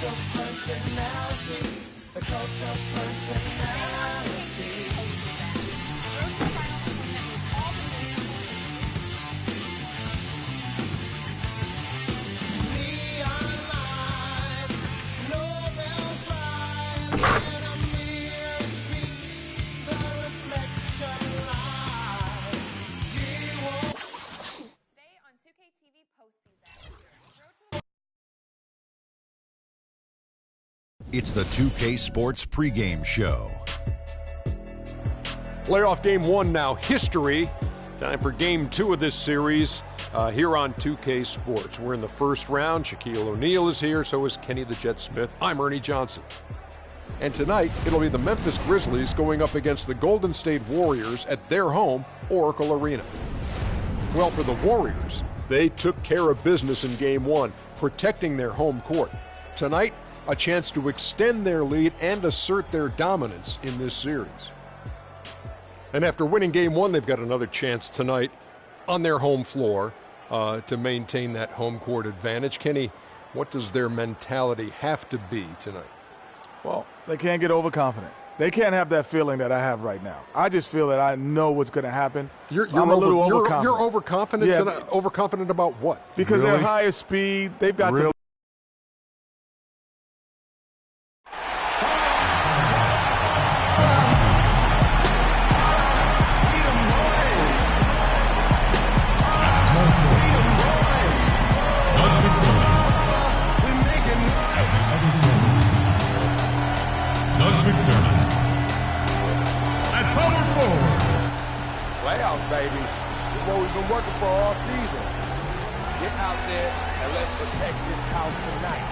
of personality. The cult of personality. Neon lights, Nobel Prize, and a mirror speaks, the reflection lies. Today on 2K TV postseason. It's the 2K Sports pregame show. Playoff game 1 now, history. Time for game 2 of this series here on 2K Sports. We're in the first round. Shaquille O'Neal is here, so is Kenny the Jet Smith. I'm Ernie Johnson. And tonight, it'll be the Memphis Grizzlies going up against the Golden State Warriors at their home, Oracle Arena. Well, for the Warriors, they took care of business in game 1, protecting their home court. Tonight, a chance to extend their lead and assert their dominance in this series. And after winning game 1, they've got another chance tonight on their home floor to maintain that home court advantage. Kenny, what does their mentality have to be tonight? Well, they can't get overconfident. They can't have that feeling that I have right now. I just feel that I know what's going to happen. I'm a little overconfident. You're overconfident? Yeah. Overconfident about what? Because Really? they're higher speed. They've got to. Playoffs, baby. It's what we've been working for all season. Get out there and let's protect this house tonight.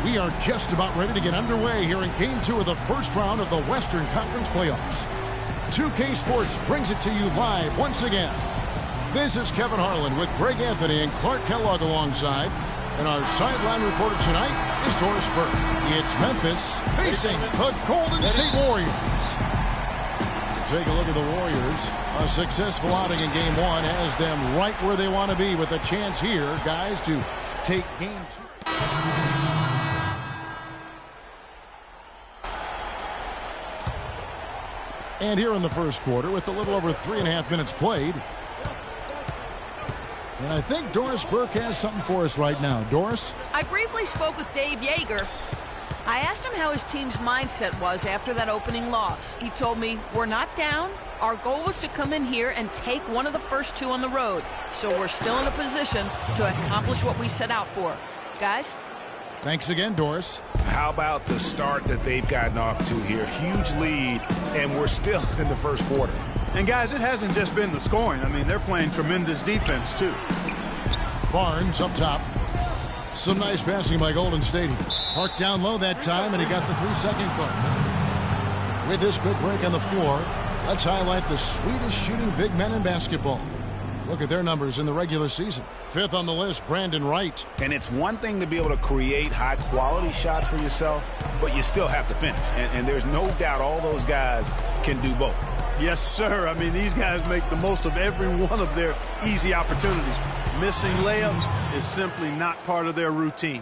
We are just about ready to get underway here in Game 2 of the first round of the Western Conference Playoffs. 2K Sports brings it to you live once again. This is Kevin Harlan with Greg Anthony and Clark Kellogg alongside. And our sideline reporter tonight is Doris Burke. It's Memphis facing the Golden State Warriors. Take a look at the Warriors. A successful outing in game 1 has them right where they want to be with a chance here, guys, to take game 2. And here in the first quarter with a little over 3.5 minutes played. And I think Doris Burke has something for us right now. Doris? I briefly spoke with Dave Yeager. I asked him how his team's mindset was after that opening loss. He told me, we're not down. Our goal was to come in here and take one of the first 2 on the road. So we're still in a position to accomplish what we set out for. Guys? Thanks again, Doris. How about the start that they've gotten off to here? Huge lead, and we're still in the first quarter. And, guys, it hasn't just been the scoring. I mean, they're playing tremendous defense, too. Barnes up top. Some nice passing by Golden State. Parked down low that time, and he got the 3-second call. With this quick break on the floor, let's highlight the sweetest shooting big men in basketball. Look at their numbers in the regular season. 5th on the list, Brandon Wright. And it's one thing to be able to create high-quality shots for yourself, but you still have to finish. And there's no doubt all those guys can do both. Yes, sir. I mean, these guys make the most of every one of their easy opportunities. Missing layups is simply not part of their routine.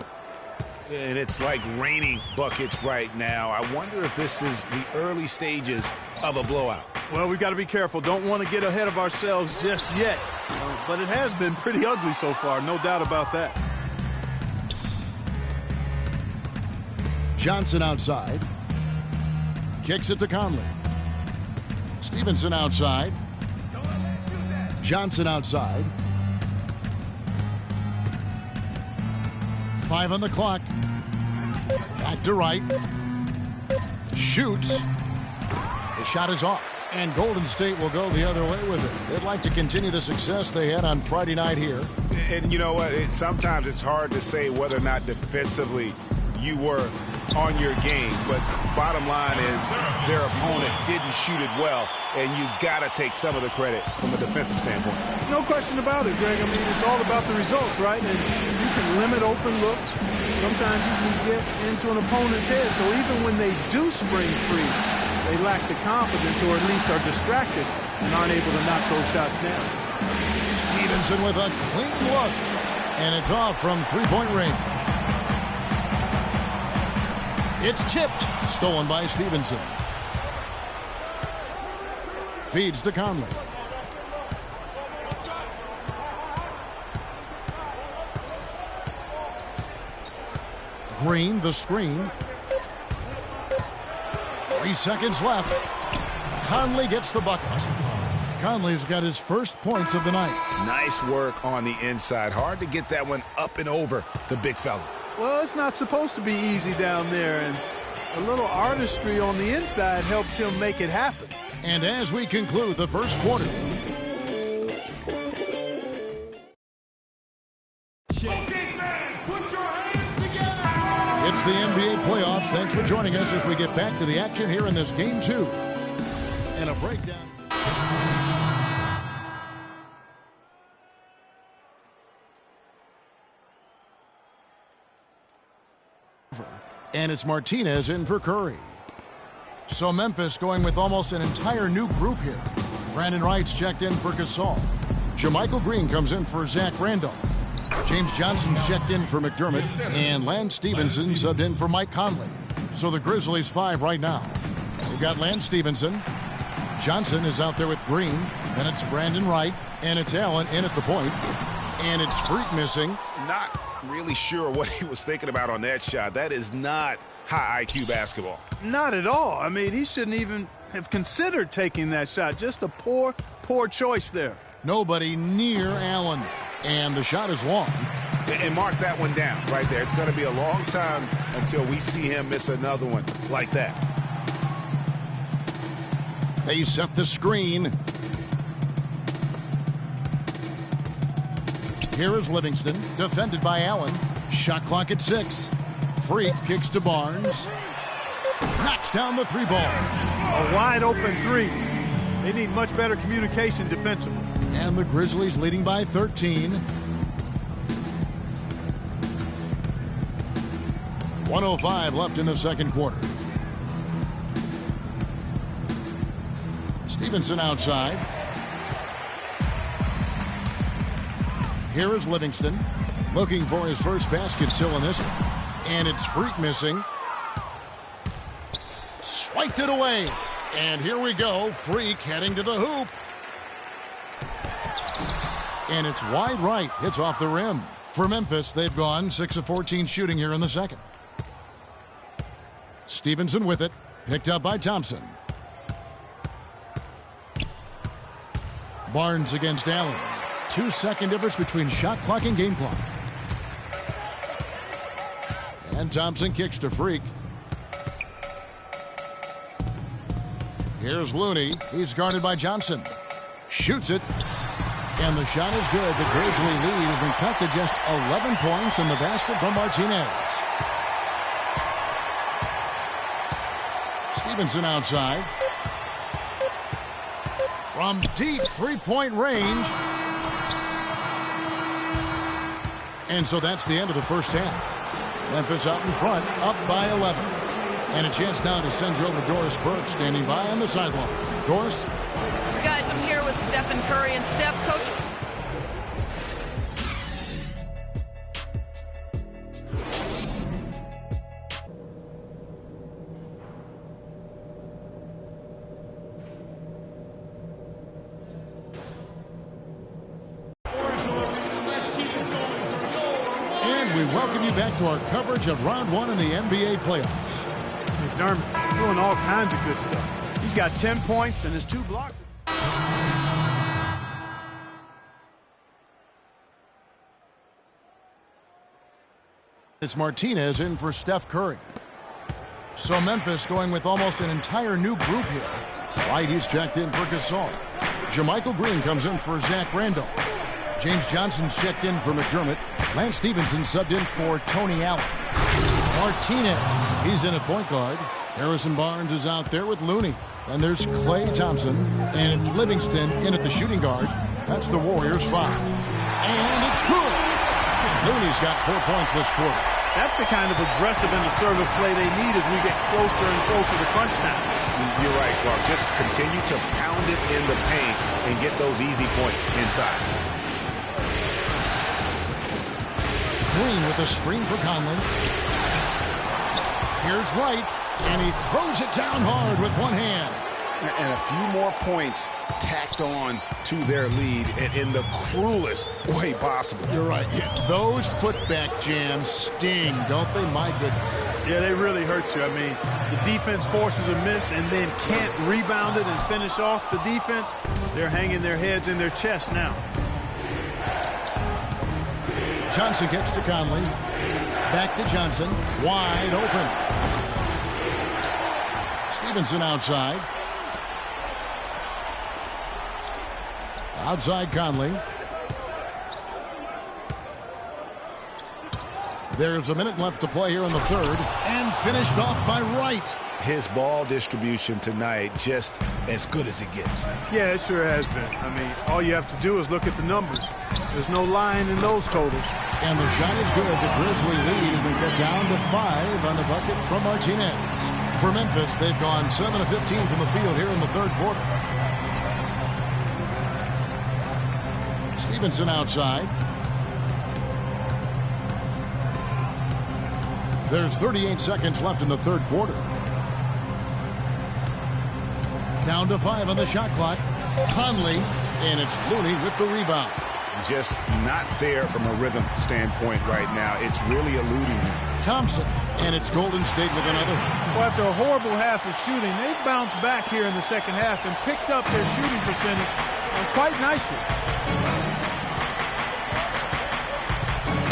And it's like raining buckets right now. I wonder if this is the early stages of a blowout. Well, we've got to be careful. Don't want to get ahead of ourselves just yet. But it has been pretty ugly so far, no doubt about that. Johnson outside. Kicks it to Conley. Stevenson outside. Johnson outside. 5 on the clock. Back to Wright. Shoots. The shot is off. And Golden State will go the other way with it. They'd like to continue the success they had on Friday night here. And you know what? Sometimes it's hard to say whether or not defensively you were on your game. But bottom line is their opponent didn't shoot it well. And you got to take some of the credit from a defensive standpoint. No question about it, Greg. I mean, it's all about the results, right? And you can limit open looks. Sometimes you can get into an opponent's head. So even when they do spring free, they lack the confidence or at least are distracted and aren't able to knock those shots down. Stevenson with a clean look. And it's off from three-point range. It's tipped. Stolen by Stevenson. Feeds to Conley. Green, the screen. 3 seconds left. Conley gets the bucket. Conley's got his first points of the night. Nice work on the inside. Hard to get that one up and over the big fella. Well, it's not supposed to be easy down there, and a little artistry on the inside helped him make it happen. And as we conclude the first quarter, it's the NBA playoffs. Thanks for joining us as we get back to the action here in this game 2. And a breakdown. And it's Martinez in for Curry. So Memphis going with almost an entire new group here. Brandon Wright's checked in for Gasol. JaMychal Green comes in for Zach Randolph. James Johnson's checked in for McDermott. And Lance Stevenson subbed in for Mike Conley. So the Grizzlies 5 right now. We've got Lance Stevenson. Johnson is out there with Green. Then it's Brandon Wright. And it's Allen in at the point. And it's Freak missing. Not really sure what he was thinking about on that shot. That is not high IQ basketball. Not at all. I mean, he shouldn't even have considered taking that shot. Just a poor choice there. Nobody near Allen. And the shot is long. And mark that one down right there. It's going to be a long time until we see him miss another one like that. They set the screen. Here is Livingston, defended by Allen. Shot clock at 6. Freak kicks to Barnes. Knocks down the 3 ball. A wide open 3. They need much better communication defensively. And the Grizzlies leading by 13. 1:05 left in the second quarter. Stevenson outside. Here is Livingston, looking for his first basket still in this one. And it's Freak missing. Swiped it away. And here we go. Freak heading to the hoop. And it's wide right. Hits off the rim. For Memphis, they've gone 6 of 14 shooting here in the second. Stevenson with it. Picked up by Thompson. Barnes against Allen. 2-second difference between shot clock and game clock. And Thompson kicks to Freak. Here's Looney. He's guarded by Johnson. Shoots it. And the shot is good. The Grizzly lead has been cut to just 11 points in the basket from Martinez. Stevenson outside. From deep three-point range. And so that's the end of the first half. Memphis out in front, up by 11. And a chance now to send you over Doris Burke, standing by on the sideline. Doris? Guys, I'm here with Stephen Curry. And Steph, Coach, we welcome you back to our coverage of Round 1 in the NBA playoffs. McDermott doing all kinds of good stuff. He's got 10 points and his 2 blocks. It's Martinez in for Steph Curry. So Memphis going with almost an entire new group here. White, he's checked in for Gasol. JaMychal Green comes in for Zach Randolph. James Johnson's checked in for McDermott. Lance Stevenson subbed in for Tony Allen. Martinez, he's in at point guard. Harrison Barnes is out there with Looney. Then there's Klay Thompson. And it's Livingston in at the shooting guard. That's the Warriors 5. And it's good. Looney's got 4 points this quarter. That's the kind of aggressive and assertive play they need as we get closer and closer to crunch time. You're right, Clark. Just continue to pound it in the paint and get those easy points inside. Green with a screen for Conley. Here's Wright, and he throws it down hard with one hand. And a few more points tacked on to their lead in the cruelest way possible. You're right. Those putback jams sting, don't they? My goodness. Yeah, they really hurt you. I mean, the defense forces a miss and then can't rebound it and finish off the defense. They're hanging their heads in their chest now. Johnson gets to Conley. Back to Johnson. Wide open. Stevenson outside. Outside Conley. There's a minute left to play here in the third. And finished off by Wright. His ball distribution tonight just as good as it gets. Yeah, it sure has been. I mean, all you have to do is look at the numbers. There's no lying in those totals. And the shot is good. The Grizzly lead as they get down to 5 on the bucket from Martinez. For Memphis, they've gone 7 of 15 from the field here in the third quarter. Stevenson outside. There's 38 seconds left in the third quarter. Down to 5 on the shot clock. Conley, and it's Looney with the rebound. Just not there from a rhythm standpoint right now. It's really eluding him. Thompson, and it's Golden State with another. Well, after a horrible half of shooting, they bounced back here in the second half and picked up their shooting percentage quite nicely.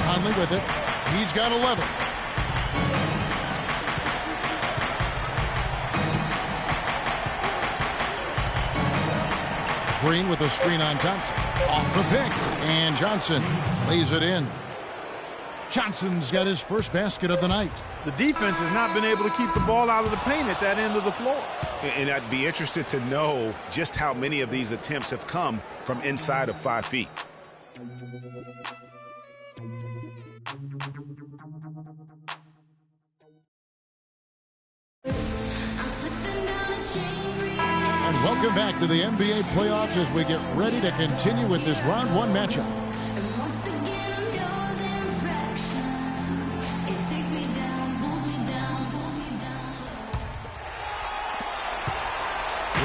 Conley with it. He's got 11. Green with a screen on Thompson. Off the pick. And Johnson lays it in. Johnson's got his first basket of the night. The defense has not been able to keep the ball out of the paint at that end of the floor. And I'd be interested to know just how many of these attempts have come from inside of 5 feet. And welcome back to the NBA playoffs as we get ready to continue with this round 1 matchup.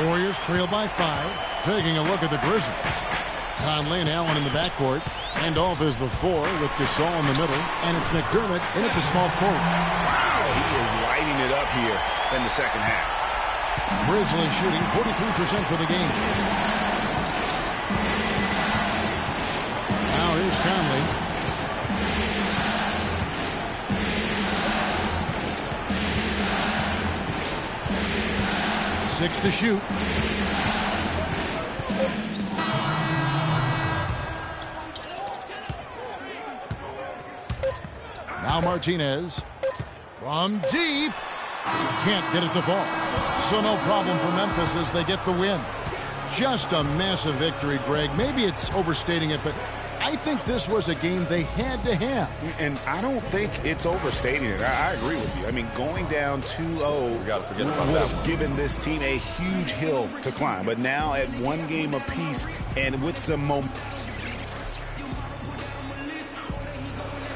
Warriors trail by 5. Taking a look at the Grizzlies. Conley and Allen in the backcourt. Randolph is the 4 with Gasol in the middle. And it's McDermott in at the small forward. Wow, he is lighting it up here in the second half. Grizzlies shooting 43% for the game. Now here's Conley. Six to shoot. Now Martinez from deep. Can't get it to fall. So no problem for Memphis as they get the win. Just a massive victory, Greg. Maybe it's overstating it, but I think this was a game they had to have. And I don't think it's overstating it. I agree with you. I mean, going down 2-0 would have given this team a huge hill to climb. But now at 1 game apiece and with some momentum.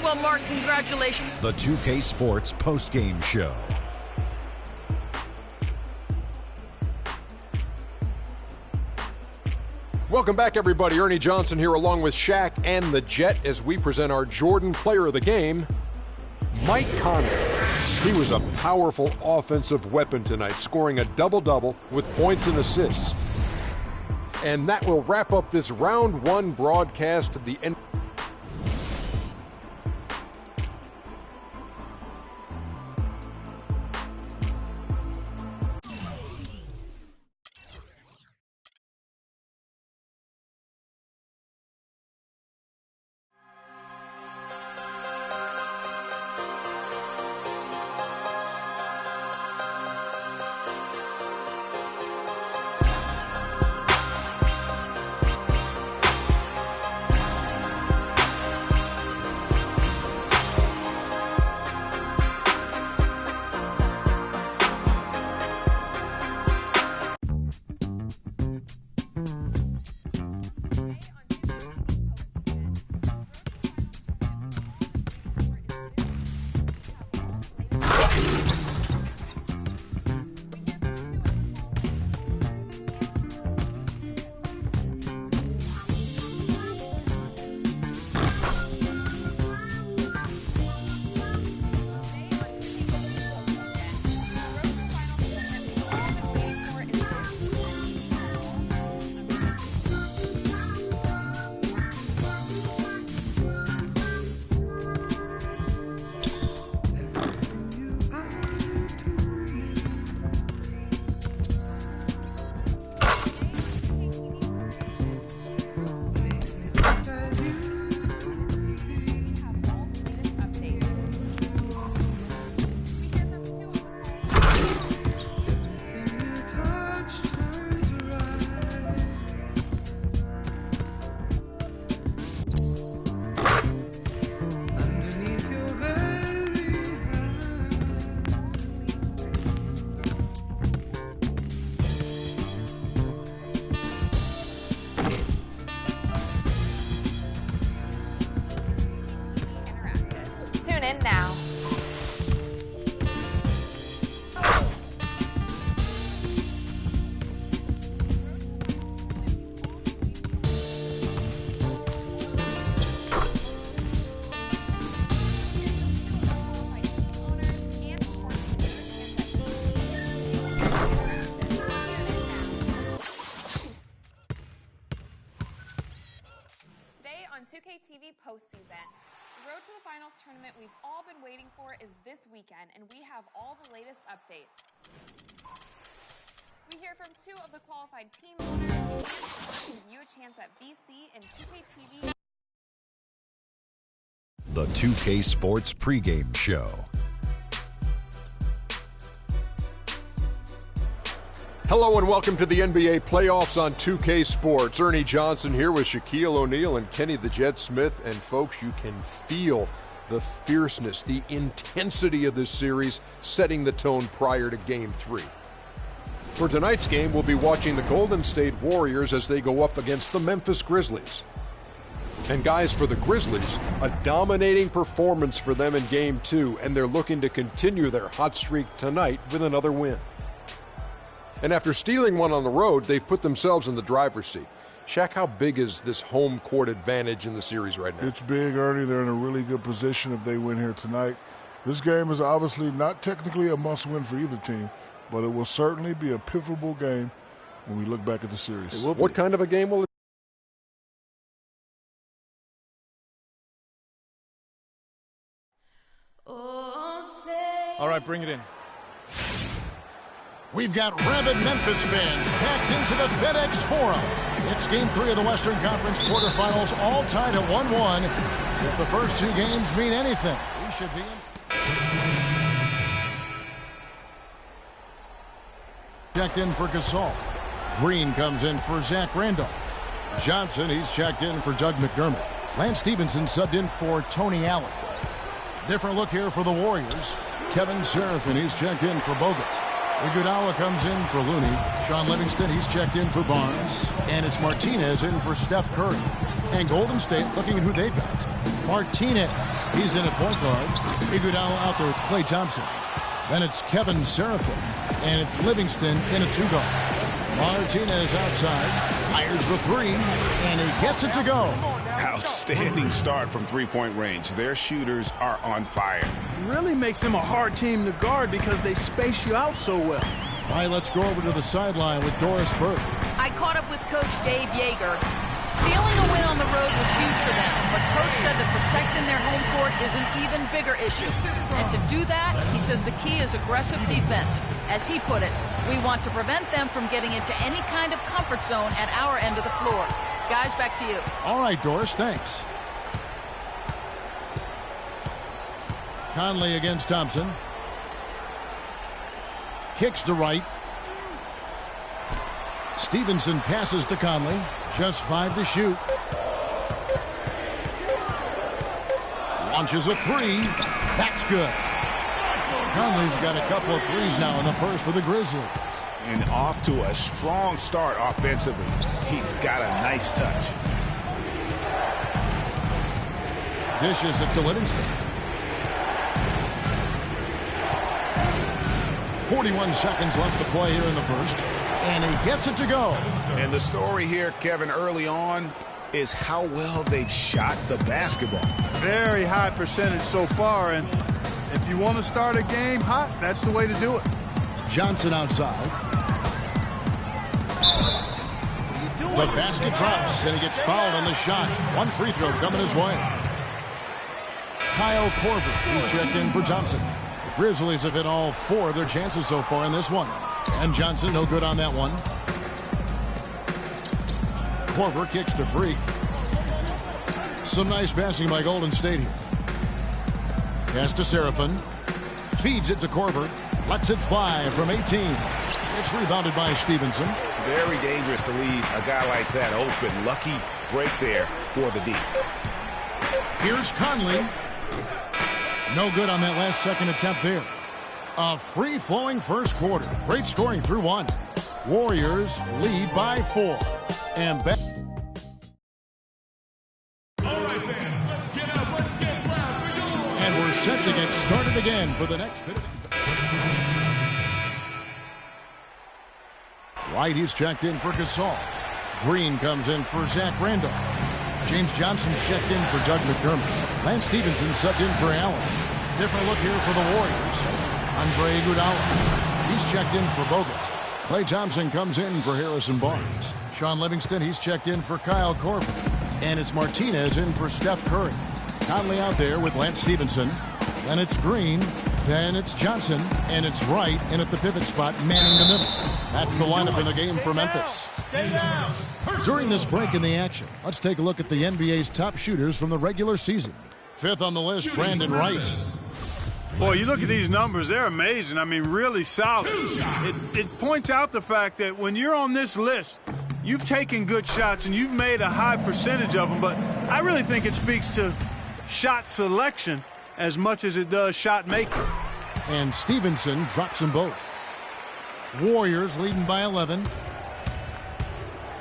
Well, Mark, congratulations. The 2K Sports postgame show. Welcome back, everybody. Ernie Johnson here along with Shaq and the Jet as we present our Jordan Player of the Game, Mike Conley. He was a powerful offensive weapon tonight, scoring a double-double with points and assists. And that will wrap up this round 1 broadcast of the end. now. On 2K TV postseason. The Road to the Finals tournament we've all been waiting for is this weekend, and we have all the latest updates. We hear from 2 of the qualified team owners and give you a chance at BC and 2K TV. The 2K Sports pregame show. Hello and welcome to the NBA playoffs on 2K Sports. Ernie Johnson here with Shaquille O'Neal and Kenny the Jet Smith. And folks, you can feel the fierceness, the intensity of this series setting the tone prior to Game 3. For tonight's game, we'll be watching the Golden State Warriors as they go up against the Memphis Grizzlies. And guys, for the Grizzlies, a dominating performance for them in Game 2, and they're looking to continue their hot streak tonight with another win. And after stealing one on the road, they've put themselves in the driver's seat. Shaq, how big is this home court advantage in the series right now? It's big, Ernie. They're in a really good position if they win here tonight. This game is obviously not technically a must-win for either team, but it will certainly be a pivotal game when we look back at the series. What kind of a game will it be? All right, bring it in. We've got rabid Memphis fans packed into the FedEx Forum. It's Game 3 of the Western Conference quarterfinals, all tied at 1-1. If the first 2 games mean anything, we should be in. Checked in for Gasol. Green comes in for Zach Randolph. Johnson, he's checked in for Doug McDermott. Lance Stevenson subbed in for Tony Allen. Different look here for the Warriors. Kevin Seraphin, he's checked in for Bogut. Iguodala comes in for Looney. Sean Livingston, he's checked in for Barnes. And it's Martinez in for Steph Curry. And Golden State looking at who they've got. Martinez, he's in at point guard. Iguodala out there with Klay Thompson. Then it's Kevin Seraphin. And it's Livingston in a 2-guard. Martinez outside, fires the 3, and he gets it to go. Outstanding start from three-point range. Their shooters are on fire. Really makes them a hard team to guard because they space you out so well. All right, let's go over to the sideline with Doris Burke. I caught up with Coach Dave Yeager. Stealing a win on the road was huge for them, but Coach said that protecting their home court is an even bigger issue. And to do that, he says the key is aggressive defense. As he put it, we want to prevent them from getting into any kind of comfort zone at our end of the floor. Guys, back to you. All right, Doris, thanks. Conley against Thompson. Kicks to right. Stevenson passes to Conley. Just 5 to shoot. Launches a 3. That's good. Conley's got a couple of threes now in the first for the Grizzlies. And off to a strong start offensively. He's got a nice touch. Dishes it to Livingston. 41 seconds left to play here in the first. And he gets it to go. And the story here, Kevin, early on is how well they've shot the basketball. Very high percentage so far, and if you want to start a game hot, that's the way to do it. Johnson outside. The basket drops, and he gets fouled on the shot. 1 free throw coming his way. Kyle Korver, he's checked in for Thompson. The Grizzlies have hit all 4 of their chances so far in this one. And Johnson, no good on that one. Korver kicks to Freak. Some nice passing by Golden State here. Pass to Seraphin. Feeds it to Korver. Lets it fly from 18. It's rebounded by Stevenson. Very dangerous to leave a guy like that open. Lucky break there for the D. Here's Conley. No good on that last second attempt there. A free-flowing first quarter. Great scoring through 1. Warriors lead by 4. And back. All right, fans, let's get up. Let's get loud for you. And we're set to get get started again for the next bit of White, he's checked in for Gasol. Green comes in for Zach Randolph. James Johnson's checked in for Doug McDermott. Lance Stevenson subbed in for Allen. Different look here for the Warriors. Andre Iguodala. He's checked in for Bogut. Klay Thompson comes in for Harrison Barnes. Sean Livingston, he's checked in for Kyle Korver. And it's Martinez in for Steph Curry. Conley out there with Lance Stevenson. Then it's Green. Then it's Johnson. And it's Wright in at the pivot spot, manning the middle. That's the lineup in the game for Memphis. During this break in the action, let's take a look at the NBA's top shooters from the regular season. Fifth on the list, Brandon Wright. Boy, you look at these numbers, they're amazing. I mean, really solid. It points out the fact that when you're on this list, you've taken good shots and you've made a high percentage of them, but I really think it speaks to shot selection as much as it does shot making. And Stevenson drops them both. Warriors leading by 11.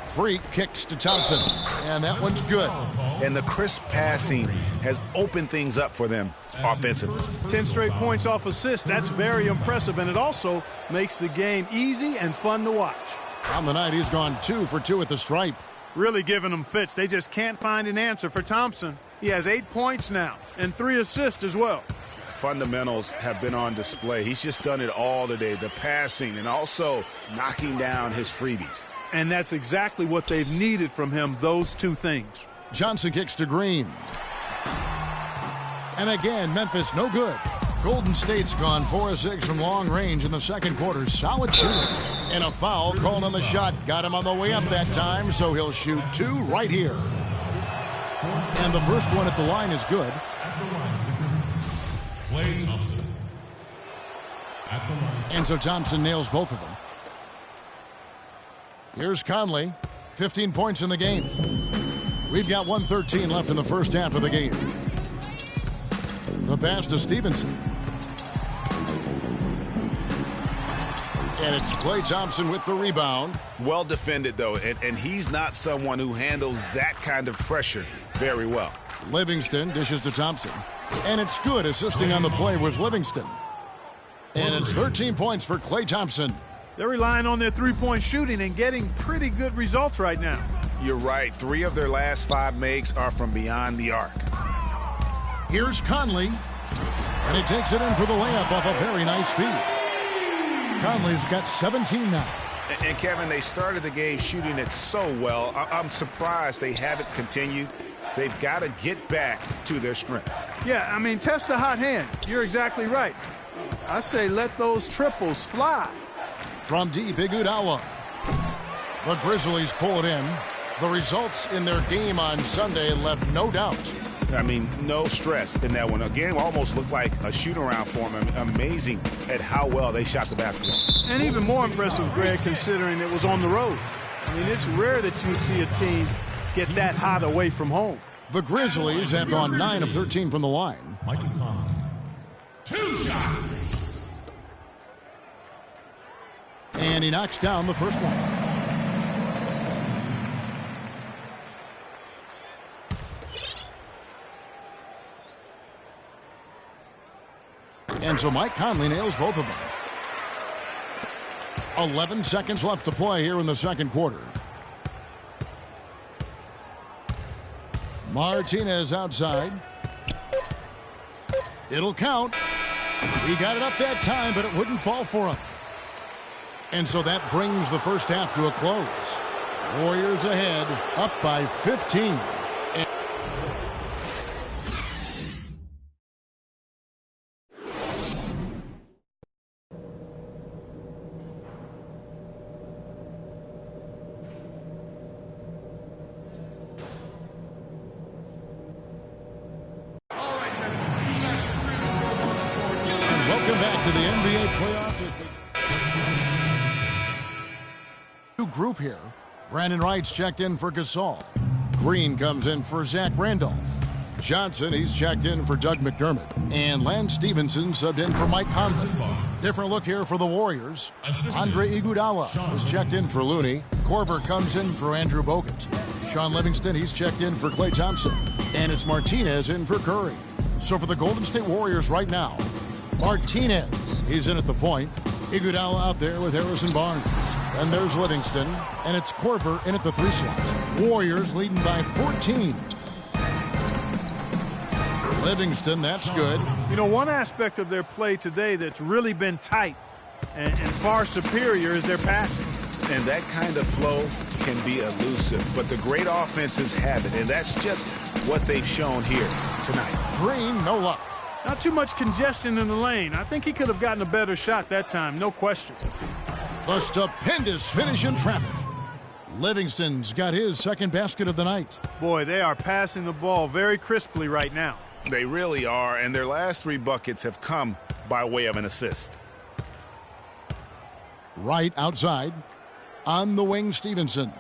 Freak kicks to Thompson, and that one's good. And the crisp passing has opened things up for them offensively. 10 straight points off assists. That's very impressive, and it also makes the game easy and fun to watch. On the night, he's gone 2 for 2 at the stripe. Really giving them fits. They just can't find an answer for Thompson. He has 8 points now and 3 assists as well. Fundamentals have been on display. He's just done it all today. The passing and also knocking down his freebies. And that's exactly what they've needed from him, those two things. Johnson kicks to Green. And again, Memphis no good. Golden State's gone 4 of 6 from long range in the second quarter. Solid shooting. And a foul called on the shot. Got him on the way up that time, so he'll shoot 2 right here. And the first one at the line is good. Klay Thompson. And so Thompson nails both of them. Here's Conley. 15 points in the game. We've got 1:13 left in the first half of the game. The pass to Stevenson. And it's Klay Thompson with the rebound. Well defended, though, and he's not someone who handles that kind of pressure very well. Livingston dishes to Thompson. And it's good, assisting on the play with Livingston. And it's 13 points for Klay Thompson. They're relying on their three-point shooting and getting pretty good results right now. You're right. 3 of their last 5 makes are from beyond the arc. Here's Conley. And he takes it in for the layup off a very nice feed. Conley's got 17 now. And Kevin, they started the game shooting it so well. I'm surprised they haven't continued. They've got to get back to their strength. Yeah, I mean, test the hot hand. You're exactly right. I say let those triples fly. From deep, Iguodala. The Grizzlies pull it in. The results in their game on Sunday left no doubt. I mean, no stress in that one. Again, almost looked like a shoot-around for them. Amazing at how well they shot the basketball. And even more impressive, Greg, considering it was on the road. I mean, it's rare that you see a team get that hot away from home. The Grizzlies have gone 9 of 13 from the line. Michael Conley. 2 shots. And he knocks down the first one. And so Mike Conley nails both of them. 11 seconds left to play here in the second quarter. Martinez outside. It'll count. He got it up that time, but it wouldn't fall for him. And so that brings the first half to a close. Warriors ahead, up by 15. Welcome back to the NBA playoffs. New group here. Brandon Wright's checked in for Gasol. Green comes in for Zach Randolph. Johnson, he's checked in for Doug McDermott. And Lance Stevenson subbed in for Mike Conley. Different look here for the Warriors. Andre Iguodala is checked in for Looney. Korver comes in for Andrew Bogut. Sean Livingston, he's checked in for Klay Thompson. And it's Martinez in for Curry. So for the Golden State Warriors right now, Martinez, he's in at the point. Iguodala out there with Harrison Barnes. And there's Livingston. And it's Korver in at the 3 slot. Warriors leading by 14. Livingston, that's good. You know, one aspect of their play today that's really been tight and far superior is their passing. And that kind of flow can be elusive, but the great offenses have it, and that's just what they've shown here tonight. Green, no luck. Not too much congestion in the lane. I think he could have gotten a better shot that time, no question. The stupendous finish in traffic. Livingston's got his second basket of the night. Boy, they are passing the ball very crisply right now. They really are, and their last 3 buckets have come by way of an assist. Right outside. On the wing, Stevenson.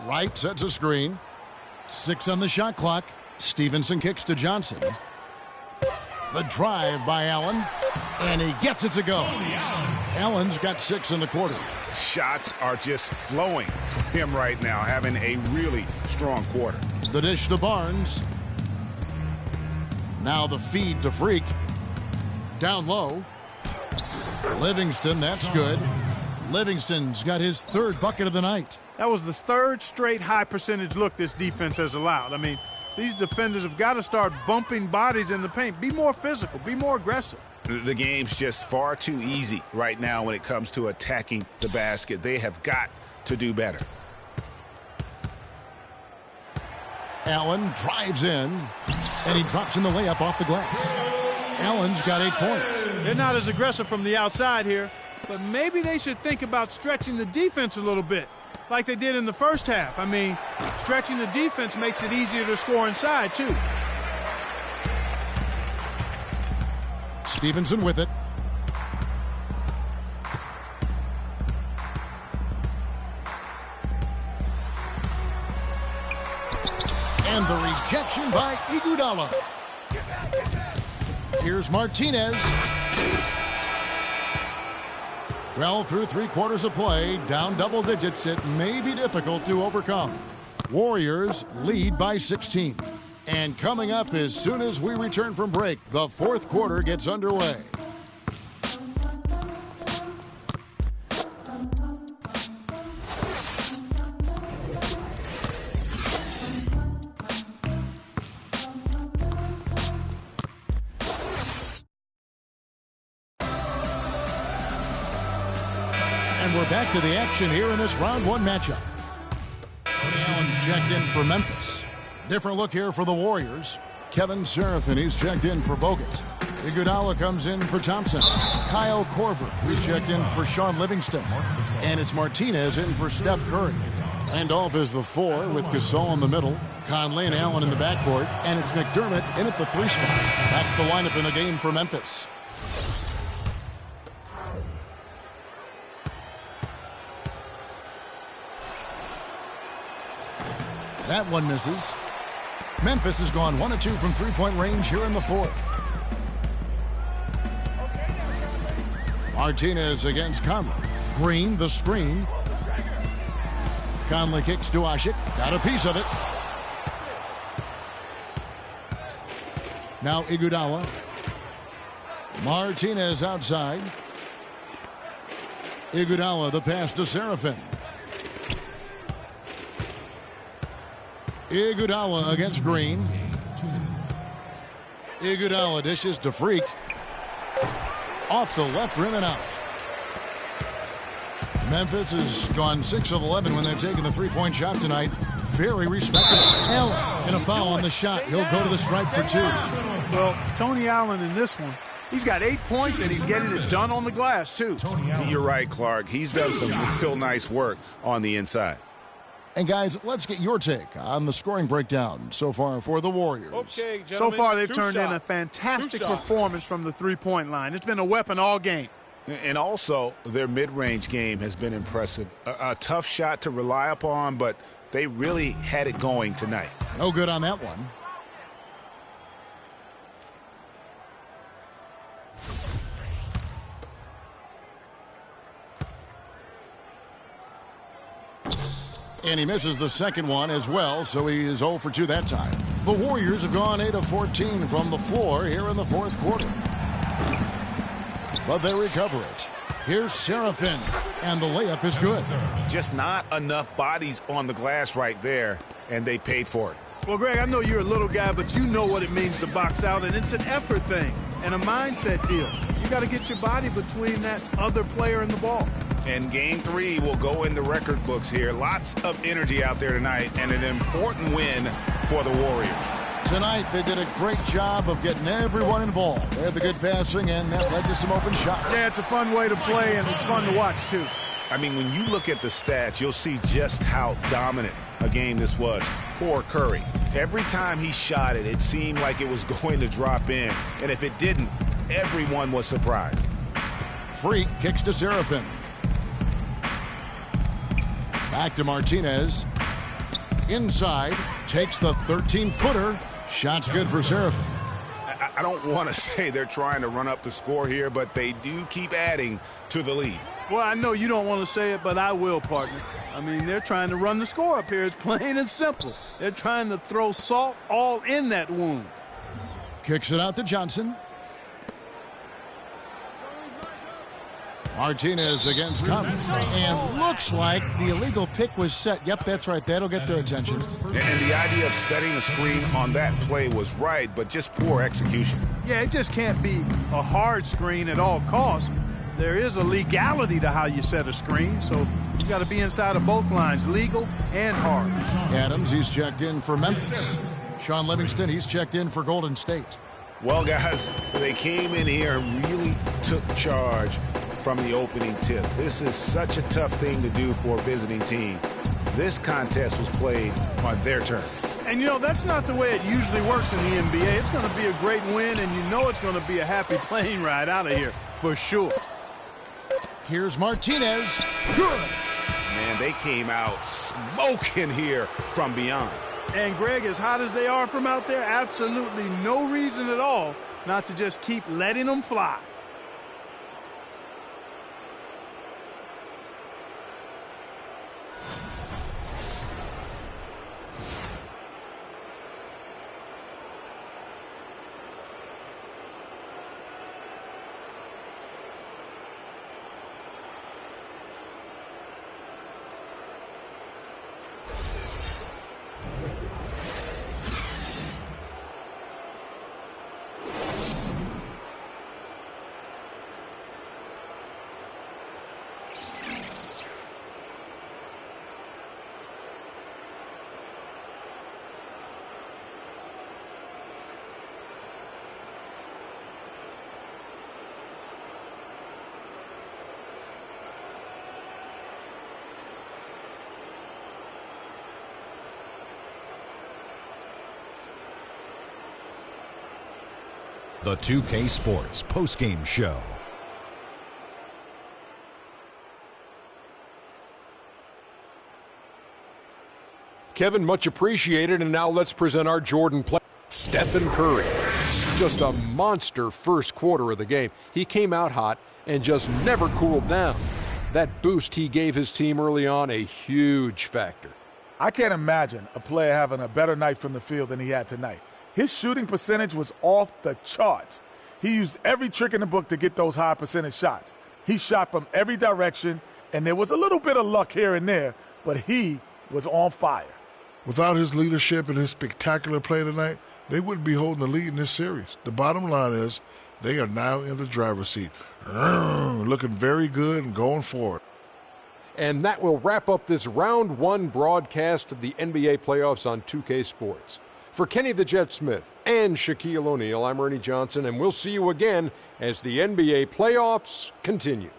Wright sets a screen. 6 on the shot clock. Stevenson kicks to Johnson. The drive by Allen. And he gets it to go. Allen's got 6 in the quarter. Shots are just flowing for him right now, having a really strong quarter. The dish to Barnes. Now the feed to Freak. Down low. Livingston, that's good. Livingston's got his 3rd bucket of the night. That was the 3rd straight high percentage look this defense has allowed. I mean, these defenders have got to start bumping bodies in the paint. Be more physical. Be more aggressive. The game's just far too easy right now when it comes to attacking the basket. They have got to do better. Allen drives in, and he drops in the layup off the glass. Allen's got 8 points. They're not as aggressive from the outside here, but maybe they should think about stretching the defense a little bit, like they did in the first half. I mean, stretching the defense makes it easier to score inside, too. Stevenson with it. And the rejection by Iguodala. Here's Martinez. Well, through 3 quarters of play, down double digits, it may be difficult to overcome. Warriors lead by 16. And coming up as soon as we return from break, the 4th quarter gets underway. And we're back to the action here in this round 1 matchup. Tony Allen's checked in for Memphis. Different look here for the Warriors. Kevin Seraphin, he's checked in for Bogut. Iguodala comes in for Thompson. Kyle Korver, who's checked in for Sean Livingston. And it's Martinez in for Steph Curry. Randolph is the 4 with Gasol in the middle. Conley and Allen in the backcourt. And it's McDermott in at the 3 spot. That's the lineup in the game for Memphis. That one misses. Memphis has gone 1 of 2 from 3-point range here in the 4th. Martinez against Conley. Green, the screen. Conley kicks to Asik. Got a piece of it. Now Iguodala. Martinez outside. Iguodala, the pass to Seraphin. Iguodala against Green. Iguodala dishes to Freak. Off the left rim and out. Memphis has gone 6 of 11 when they've taken the 3-point shot tonight. Very respectable. Allen, and a foul on the shot. He'll go to the stripe for 2. Well, Tony Allen in this one, he's got 8 points, and he's getting it done on the glass, too. You're right, Clark. He's done some real nice work on the inside. And, guys, let's get your take on the scoring breakdown so far for the Warriors. Okay, so far, they've turned in a fantastic performance from the 3-point line. It's been a weapon all game. And also, their mid-range game has been impressive. A tough shot to rely upon, but they really had it going tonight. No good on that one. And he misses the second one as well, so he is 0 for 2 that time. The Warriors have gone 8 of 14 from the floor here in the fourth quarter. But they recover it. Here's Serafin, and the layup is good. Just not enough bodies on the glass right there, and they paid for it. Well, Greg, I know you're a little guy, but you know what it means to box out, and it's an effort thing and a mindset deal. You got to get your body between that other player and the ball. And Game 3 will go in the record books here. Lots of energy out there tonight, and an important win for the Warriors. Tonight, they did a great job of getting everyone involved. They had the good passing, and that led to some open shots. Yeah, it's a fun way to play, and it's fun to watch, too. I mean, when you look at the stats, you'll see just how dominant a game this was. Poor Curry. Every time he shot it, it seemed like it was going to drop in. And if it didn't, everyone was surprised. Freak kicks to Serafin. Back to Martinez. Inside, takes the 13-footer. Shot's good for Serafin. I don't want to say they're trying to run up the score here, but they do keep adding to the lead. Well, I know you don't want to say it, but I will, partner. I mean, they're trying to run the score up here. It's plain and simple. They're trying to throw salt all in that wound. Kicks it out to Johnson. Martinez against Cummins. And looks like the illegal pick was set. Yep, that's right. That'll get their attention. And the idea of setting a screen on that play was right, but just poor execution. Yeah, it just can't be a hard screen at all costs. There is a legality to how you set a screen, so you got to be inside of both lines, legal and hard. Adams, he's checked in for Memphis. Sean Livingston, he's checked in for Golden State. Well, guys, they came in here and really took charge from the opening tip. This is such a tough thing to do for a visiting team. This contest was played on their turn. And, you know, that's not the way it usually works in the NBA. It's going to be a great win, and you know it's going to be a happy plane ride out of here for sure. Here's Martinez. Good. Man, they came out smoking here from beyond. And, Greg, as hot as they are from out there, absolutely no reason at all not to just keep letting them fly. The 2K Sports postgame show. Kevin, much appreciated, and now let's present our Jordan player, Stephen Curry. Just a monster first quarter of the game. He came out hot and just never cooled down. That boost he gave his team early on, a huge factor. I can't imagine a player having a better night from the field than he had tonight. His shooting percentage was off the charts. He used every trick in the book to get those high percentage shots. He shot from every direction, and there was a little bit of luck here and there, but he was on fire. Without his leadership and his spectacular play tonight, they wouldn't be holding the lead in this series. The bottom line is they are now in the driver's seat, looking very good and going forward. And that will wrap up this round one broadcast of the NBA playoffs on 2K Sports. For Kenny the Jet Smith and Shaquille O'Neal, I'm Ernie Johnson, and we'll see you again as the NBA playoffs continue.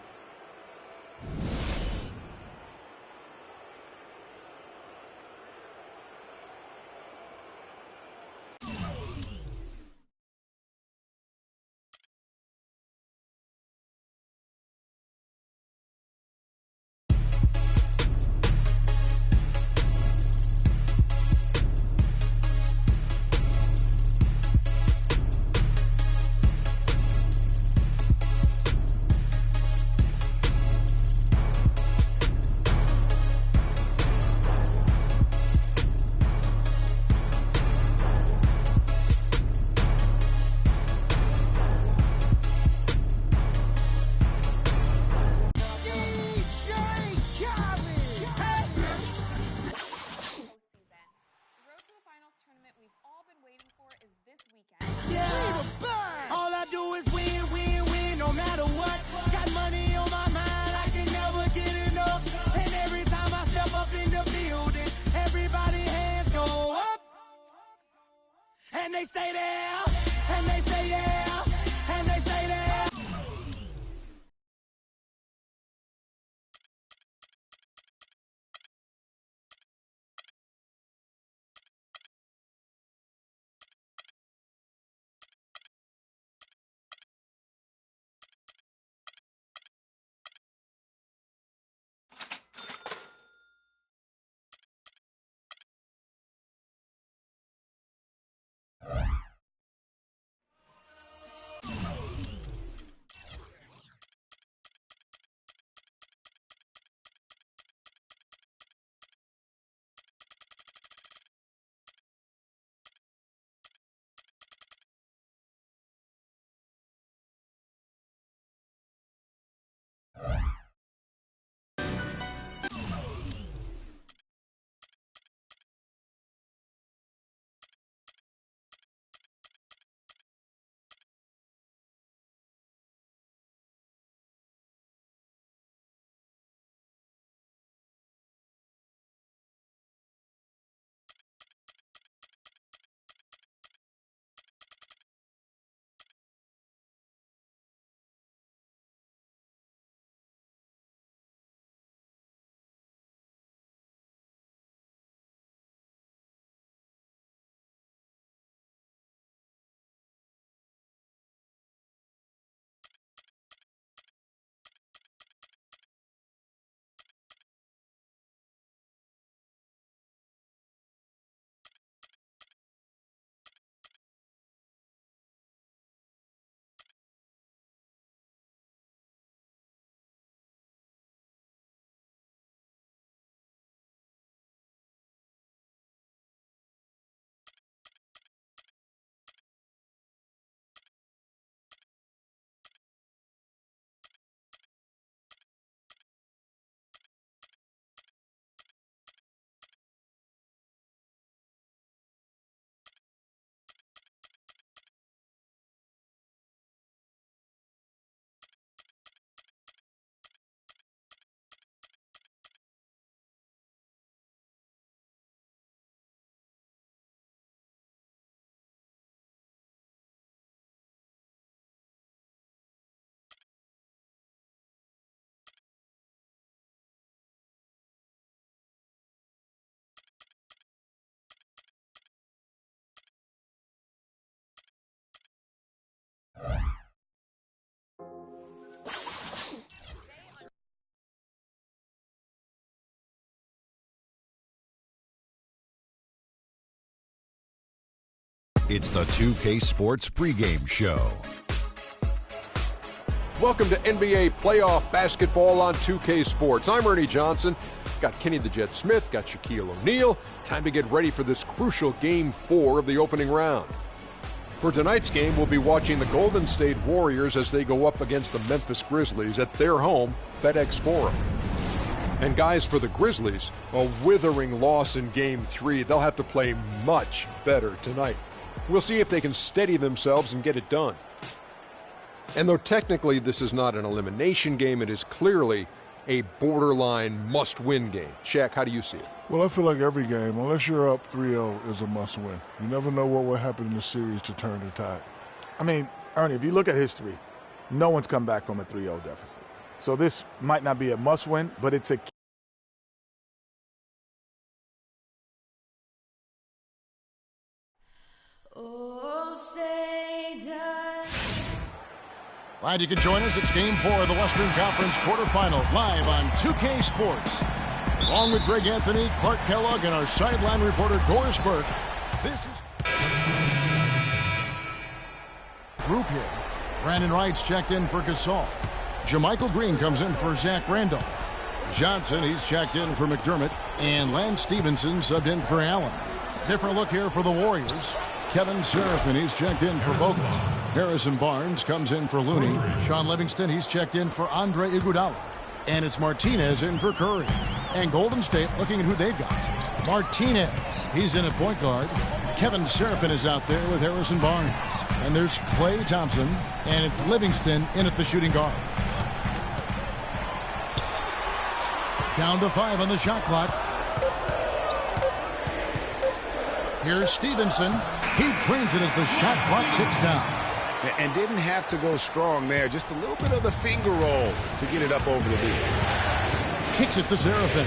It's the 2K Sports pregame show. Welcome to NBA playoff basketball on 2K Sports. I'm Ernie Johnson. Got Kenny the Jet Smith, got Shaquille O'Neal. Time to get ready for this crucial Game 4 of the opening round. For tonight's game, we'll be watching the Golden State Warriors as they go up against the Memphis Grizzlies at their home, FedEx Forum. And guys, for the Grizzlies, a withering loss in Game 3. They'll have to play much better tonight. We'll see if they can steady themselves and get it done. And though technically this is not an elimination game, it is clearly a borderline must-win game. Shaq, how do you see it? Well, I feel like every game, unless you're up 3-0, is a must-win. You never know what will happen in the series to turn the tide. I mean, Ernie, if you look at history, no one's come back from a 3-0 deficit. So this might not be a must-win, but it's a Glad you could join us. It's Game 4 of the Western Conference quarterfinals, live on 2K Sports. Along with Greg Anthony, Clark Kellogg, and our sideline reporter, Doris Burke. This is group here. Brandon Wright's checked in for Gasol. Jermichael Green comes in for Zach Randolph. Johnson, he's checked in for McDermott. And Lance Stevenson subbed in for Allen. Different look here for the Warriors. Kevin Seraphin, he's checked in for Bogut. Harrison Barnes comes in for Looney. Sean Livingston, he's checked in for Andre Iguodala. And it's Martinez in for Curry. And Golden State looking at who they've got. Martinez, he's in at point guard. Kevin Seraphin is out there with Harrison Barnes. And there's Klay Thompson. And it's Livingston in at the shooting guard. Down to 5 on the shot clock. Here's Stevenson. He trains it as the shot clock ticks down. And didn't have to go strong there. Just a little bit of the finger roll to get it up over the beat. Kicks it to Seraphin.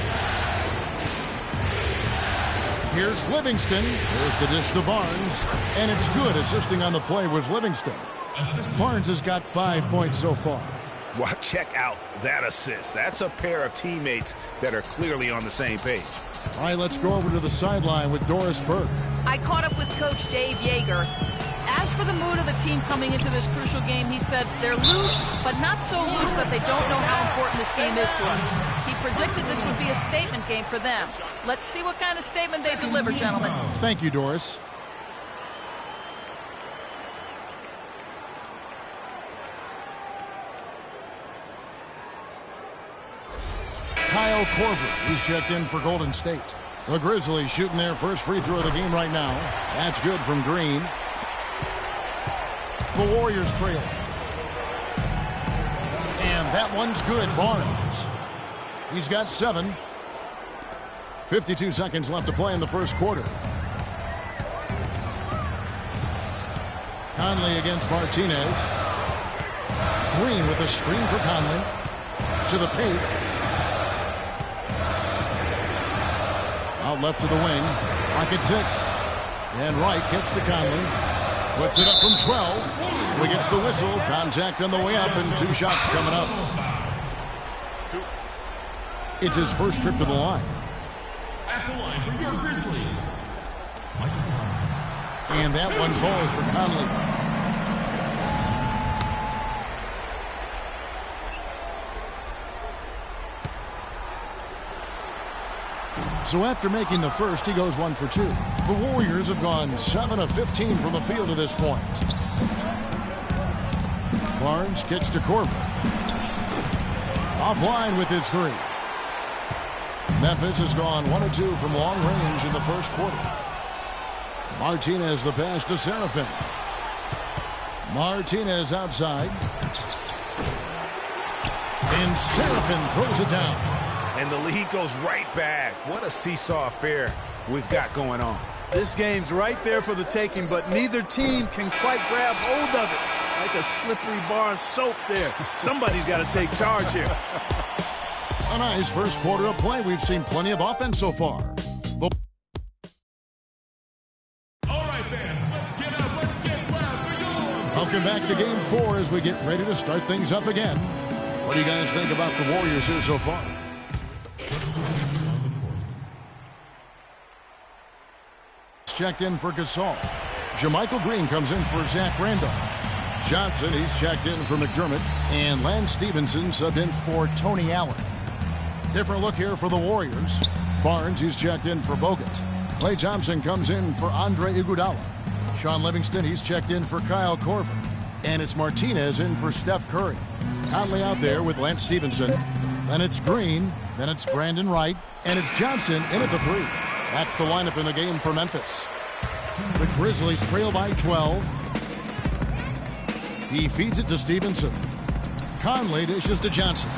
Here's Livingston. There's the dish to Barnes. And it's good. Assisting on the play was Livingston. Barnes has got 5 points so far. Well, check out that assist. That's a pair of teammates that are clearly on the same page. All right, let's go over to the sideline with Doris Burke. I caught up with Coach Dave Yeager. As for the mood of the team coming into this crucial game, he said they're loose, but not so loose that they don't know how important this game is to us. He predicted this would be a statement game for them. Let's see what kind of statement they deliver, gentlemen. Thank you, Doris. Kyle Korver, he's checked in for Golden State. The Grizzlies shooting their first free throw of the game right now. That's good from Green. The Warriors trail. And that one's good, Barnes. He's got 7. 52 seconds left to play in the first quarter. Conley against Martinez. Green with a screen for Conley. To the paint. Out left to the wing. Pocket 6. And Wright gets to Conley. Puts it up from 12. He gets the whistle. Contact on the way up and 2 shots coming up. It's his first trip to the line. At the line for your Grizzlies. And that one falls for Conley. So after making the first, he goes 1 for 2. The Warriors have gone 7 of 15 from the field to this point. Barnes kicks to Korver. Offline with his 3. Memphis has gone 1 of 2 from long range in the first quarter. Martinez the pass to Seraphin. Martinez outside. And Seraphin throws it down. And the lead goes right back. What a seesaw affair we've got going on. This game's right there for the taking, but neither team can quite grab hold of it. Like a slippery bar of soap there. Somebody's got to take charge here. A nice first quarter of play. We've seen plenty of offense so far. All right, fans, let's get up. Let's get loud for your... Welcome back to Game 4 as we get ready to start things up again. What do you guys think about the Warriors here so far? Checked in for Gasol. Jermichael Green comes in for Zach Randolph. Johnson, he's checked in for McDermott. And Lance Stevenson subbed in for Tony Allen. Different look here for the Warriors. Barnes, he's checked in for Bogut. Klay Thompson comes in for Andre Iguodala. Sean Livingston, he's checked in for Kyle Korver. And it's Martinez in for Steph Curry. Conley out there with Lance Stevenson. Then it's Green. Then it's Brandon Wright. And it's Johnson in at the 3. That's the lineup in the game for Memphis. The Grizzlies trail by 12. He feeds it to Stevenson. Conley dishes to Johnson.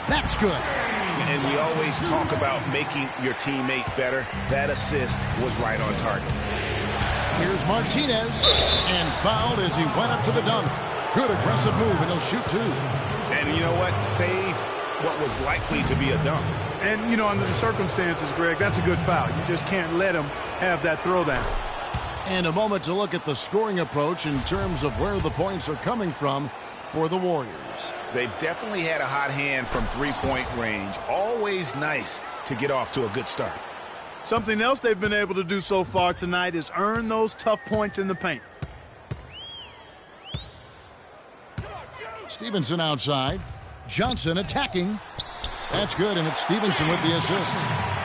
That's good. And we always talk about making your teammate better. That assist was right on target. Here's Martinez. And fouled as he went up to the dunk. Good aggressive move, and he'll shoot 2. And you know what? Saved what was likely to be a dunk. And, you know, under the circumstances, Greg, that's a good foul. You just can't let him have that throwdown. And a moment to look at the scoring approach in terms of where the points are coming from for the Warriors. They've definitely had a hot hand from three-point range. Always nice to get off to a good start. Something else they've been able to do so far tonight is earn those tough points in the paint. Stevenson outside. Johnson attacking. That's good, and it's Stevenson with the assist.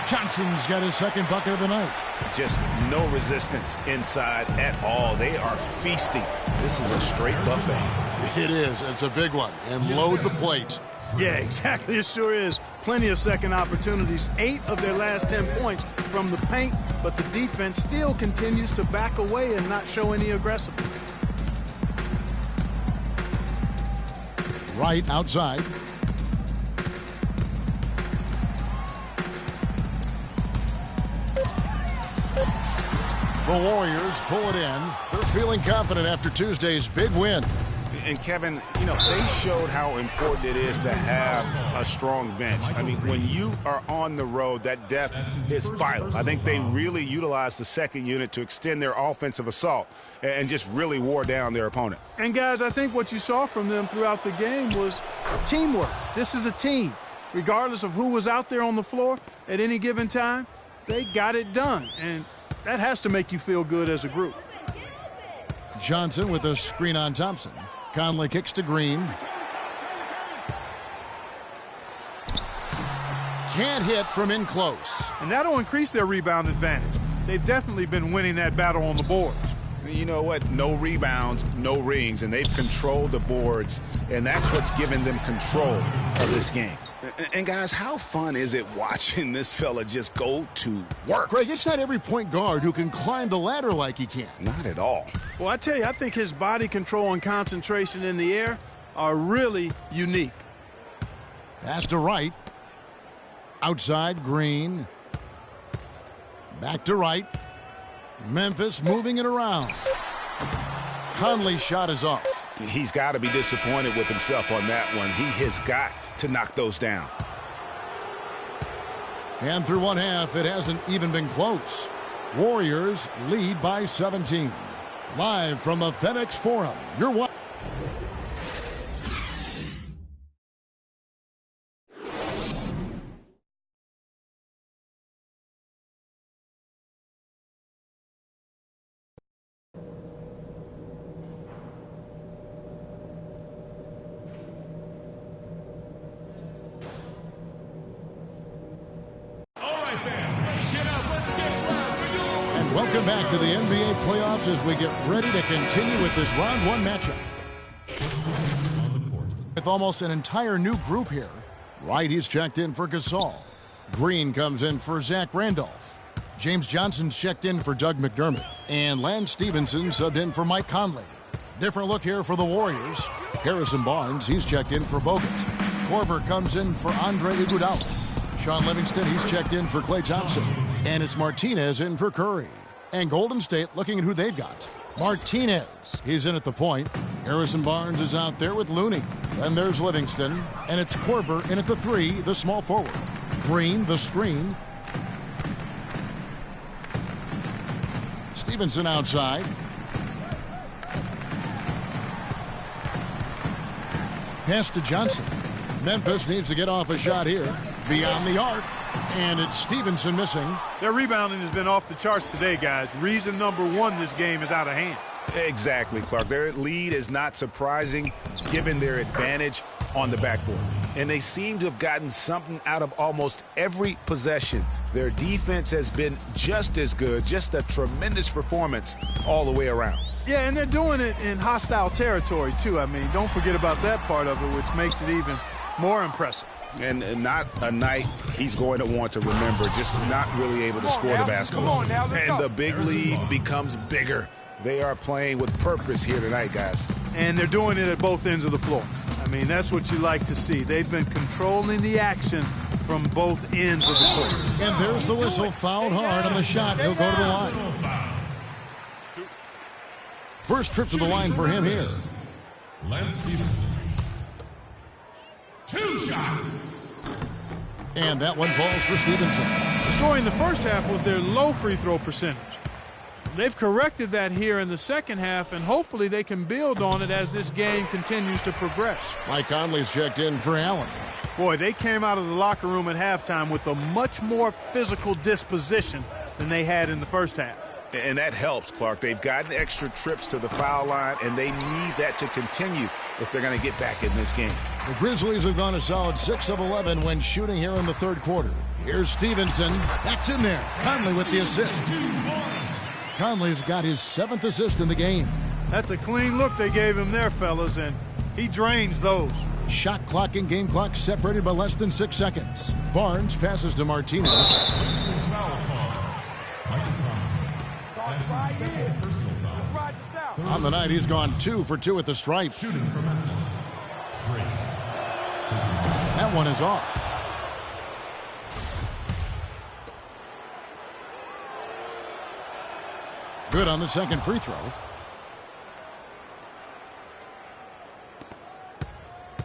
Johnson's got his second bucket of the night. Just no resistance inside at all. They are feasting. This is a straight buffet. It is. It's a big one. And load the plate. Yeah, exactly. It sure is. Plenty of second opportunities. 8 of their last 10 points from the paint, but the defense still continues to back away and not show any aggressiveness. Right outside. The Warriors pull it in. They're feeling confident after Tuesday's big win. And Kevin, you know, they showed how important it is to have a strong bench. I mean, when you are on the road, that depth is vital. I think they really utilized the second unit to extend their offensive assault and just really wore down their opponent. And guys, I think what you saw from them throughout the game was teamwork. This is a team. Regardless of who was out there on the floor at any given time, they got it done. And that has to make you feel good as a group. Johnson with a screen on Thompson. Conley kicks to Green. Can't hit from in close. And that'll increase their rebound advantage. They've definitely been winning that battle on the boards. You know what? No rebounds, no rings, and they've controlled the boards, and that's what's given them control of this game. And guys, how fun is it watching this fella just go to work? Greg, it's not every point guard who can climb the ladder like he can. Not at all. Well, I tell you, I think his body control and concentration in the air are really unique. Pass to Wright. Outside, Green. Back to Wright. Memphis moving it around. Conley's shot is off. He's got to be disappointed with himself on that one. He has got to knock those down. And through one half, it hasn't even been close. Warriors lead by 17. Live from the FedEx Forum, you're watching. Welcome back to the NBA playoffs as we get ready to continue with this round one matchup. With almost an entire new group here. Wright, he's checked in for Gasol. Green comes in for Zach Randolph. James Johnson's checked in for Doug McDermott. And Lance Stevenson subbed in for Mike Conley. Different look here for the Warriors. Harrison Barnes, he's checked in for Bogut. Korver comes in for Andre Iguodala. Sean Livingston, he's checked in for Klay Thompson. And it's Martinez in for Curry. And Golden State looking at who they've got. Martinez, he's in at the point. Harrison Barnes is out there with Looney. Then there's Livingston. And it's Korver in at the 3, the small forward. Green, the screen. Stevenson outside. Pass to Johnson. Memphis needs to get off a shot here. Beyond the arc. And it's Stevenson missing. Their rebounding has been off the charts today, guys. Reason number one, this game is out of hand. Exactly, Clark. Their lead is not surprising given their advantage on the backboard. And they seem to have gotten something out of almost every possession. Their defense has been just as good, just a tremendous performance all the way around. Yeah, and they're doing it in hostile territory, too. I mean, don't forget about that part of it, which makes it even more impressive. And not a night he's going to want to remember, just not really able to score the basketball. And the big lead becomes bigger. They are playing with purpose here tonight, guys. And they're doing it at both ends of the floor. I mean, that's what you like to see. They've been controlling the action from both ends of the court. And there's the whistle, fouled hard on the shot. He'll go to the line. First trip to the line for him here. Lance Stevenson. 2 shots. And that one falls for Stevenson. The story in the first half was their low free throw percentage. They've corrected that here in the second half, and hopefully they can build on it as this game continues to progress. Mike Conley's checked in for Allen. Boy, they came out of the locker room at halftime with a much more physical disposition than they had in the first half. And that helps, Clark. They've gotten extra trips to the foul line, and they need that to continue if they're going to get back in this game. The Grizzlies have gone a solid 6 of 11 when shooting here in the third quarter. Here's Stevenson. That's in there. Conley with the assist. Conley's got his 7th assist in the game. That's a clean look they gave him there, fellas, and he drains those. Shot clock and game clock separated by less than 6 seconds. Barnes passes to Martinez. On the night, he's gone 2 for 2 at the stripe. Shooting for Memphis. Freak. That one is off. Good on the second free throw.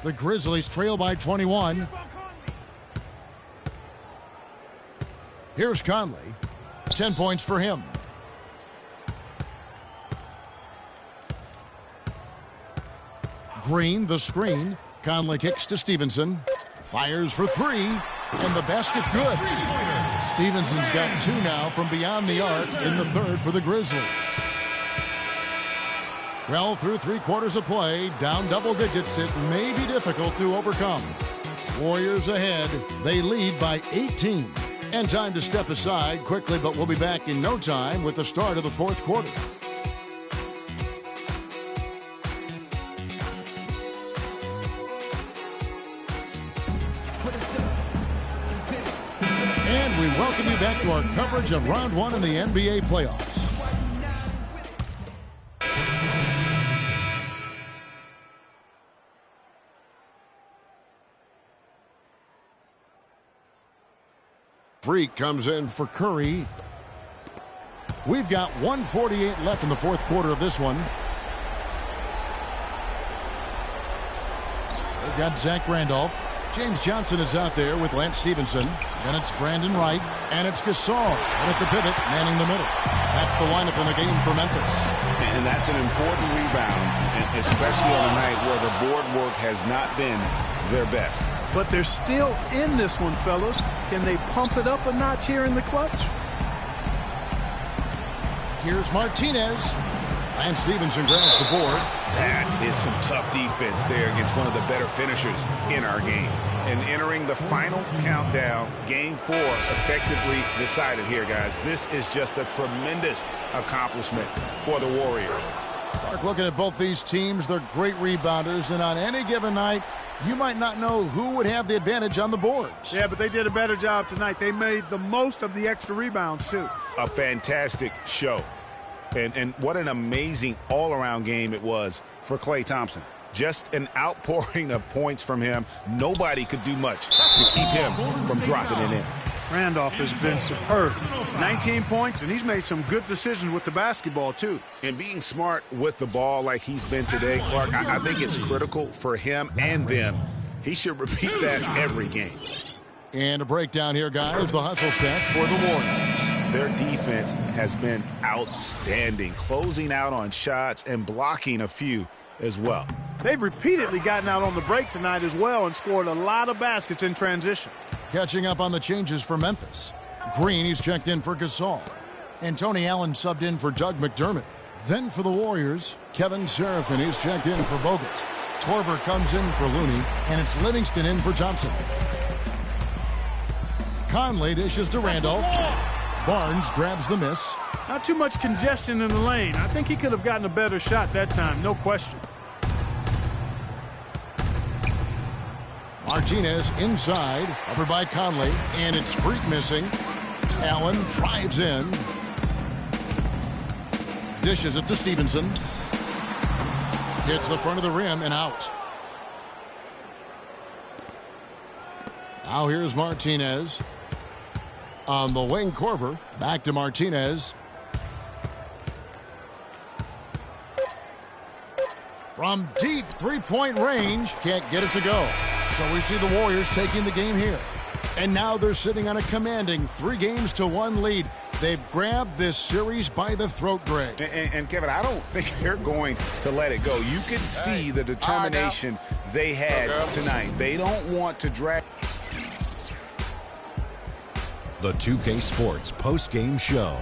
The Grizzlies trail by 21. Here's Conley. 10 points for him. Green, the screen. Conley kicks to Stevenson. Fires for 3. And the basket good. Stevenson's got 2 now from beyond the arc in the third for the Grizzlies. Well, through 3 quarters of play, down double digits, it may be difficult to overcome. Warriors ahead. They lead by 18. And time to step aside quickly, but we'll be back in no time with the start of the fourth quarter. And we welcome you back to our coverage of round 1 in the NBA playoffs. Freak comes in for Curry. We've got 1:48 left in the fourth quarter of this one. They've got Zach Randolph. James Johnson is out there with Lance Stevenson. Then it's Brandon Wright. And it's Gasol. And at the pivot, manning the middle. That's the lineup in the game for Memphis. And that's an important rebound, especially on a night where the board work has not been their best. But they're still in this one, fellas. Can they pump it up a notch here in the clutch? Here's Martinez. And Stevenson grabs the board. That is some tough defense there against one of the better finishers in our game. And entering the final countdown, Game 4 effectively decided here, guys. This is just a tremendous accomplishment for the Warriors. Clark, looking at both these teams, they're great rebounders, and on any given night, you might not know who would have the advantage on the boards. Yeah, but they did a better job tonight. They made the most of the extra rebounds, too. A fantastic show. And what an amazing all-around game it was for Klay Thompson. Just an outpouring of points from him. Nobody could do much to keep him from dropping it in. Randolph has been superb. 19 points, and he's made some good decisions with the basketball, too. And being smart with the ball like he's been today, Clark, I think it's critical for him and them. He should repeat that every game. And a breakdown here, guys. The hustle stats for the Warriors. Their defense has been outstanding, closing out on shots and blocking a few as well. They've repeatedly gotten out on the break tonight as well and scored a lot of baskets in transition. Catching up on the changes for Memphis. Green, he's checked in for Gasol. And Tony Allen subbed in for Doug McDermott. Then for the Warriors, Kevin Seraphin, he's checked in for Bogut. Korver comes in for Looney, and it's Livingston in for Thompson. Conley dishes to Randolph. Barnes grabs the miss. Not too much congestion in the lane. I think he could have gotten a better shot that time, no question. Martinez inside, covered by Conley, and it's Freak missing. Allen drives in. Dishes it to Stevenson. Hits the front of the rim and out. Now here's Martinez. On the wing, Korver. Back to Martinez. From deep three-point range, can't get it to go. So we see the Warriors taking the game here. And now they're sitting on a commanding 3-1 lead. They've grabbed this series by the throat, Greg. And Kevin, I don't think they're going to let it go. You could see the determination they had tonight. They don't want to drag. The 2K Sports post-game show.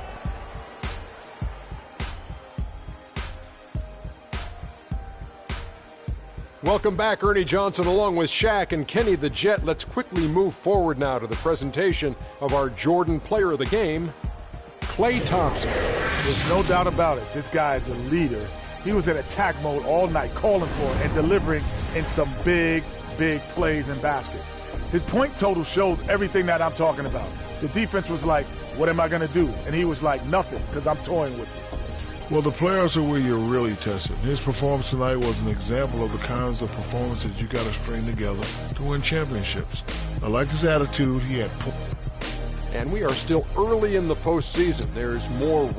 Welcome back, Ernie Johnson, along with Shaq and Kenny the Jet. Let's quickly move forward now to the presentation of our Jordan Player of the Game, Klay Thompson. There's no doubt about it. This guy is a leader. He was in attack mode all night, calling for it and delivering in some big plays and baskets. His point total shows everything that I'm talking about. The defense was like, what am I going to do? And he was like, nothing, because I'm toying with you. Well, the players are where you're really tested. His performance tonight was an example of the kinds of performances you got to string together to win championships. I like his attitude. He had. And we are still early in the postseason. There's more.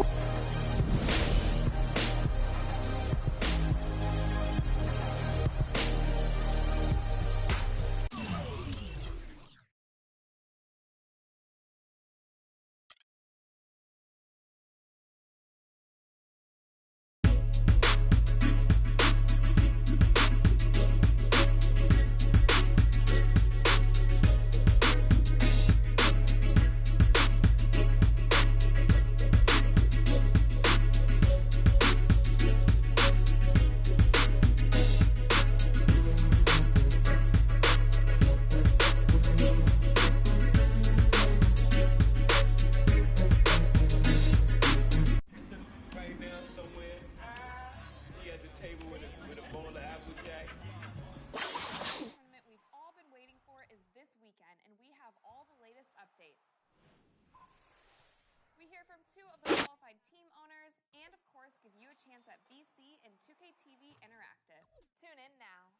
and 2K TV Interactive. Tune in now.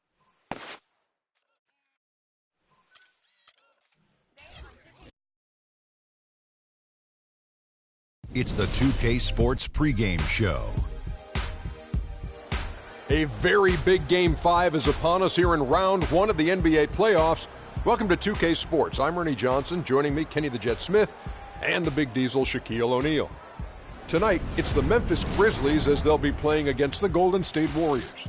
Today on 2K. It's the 2K Sports pregame show. A very big Game 5 is upon us here in round one of the NBA playoffs. Welcome to 2K Sports. I'm Ernie Johnson. Joining me, Kenny the Jet Smith, and the Big Diesel, Shaquille O'Neal. Tonight, it's the Memphis Grizzlies as they'll be playing against the Golden State Warriors.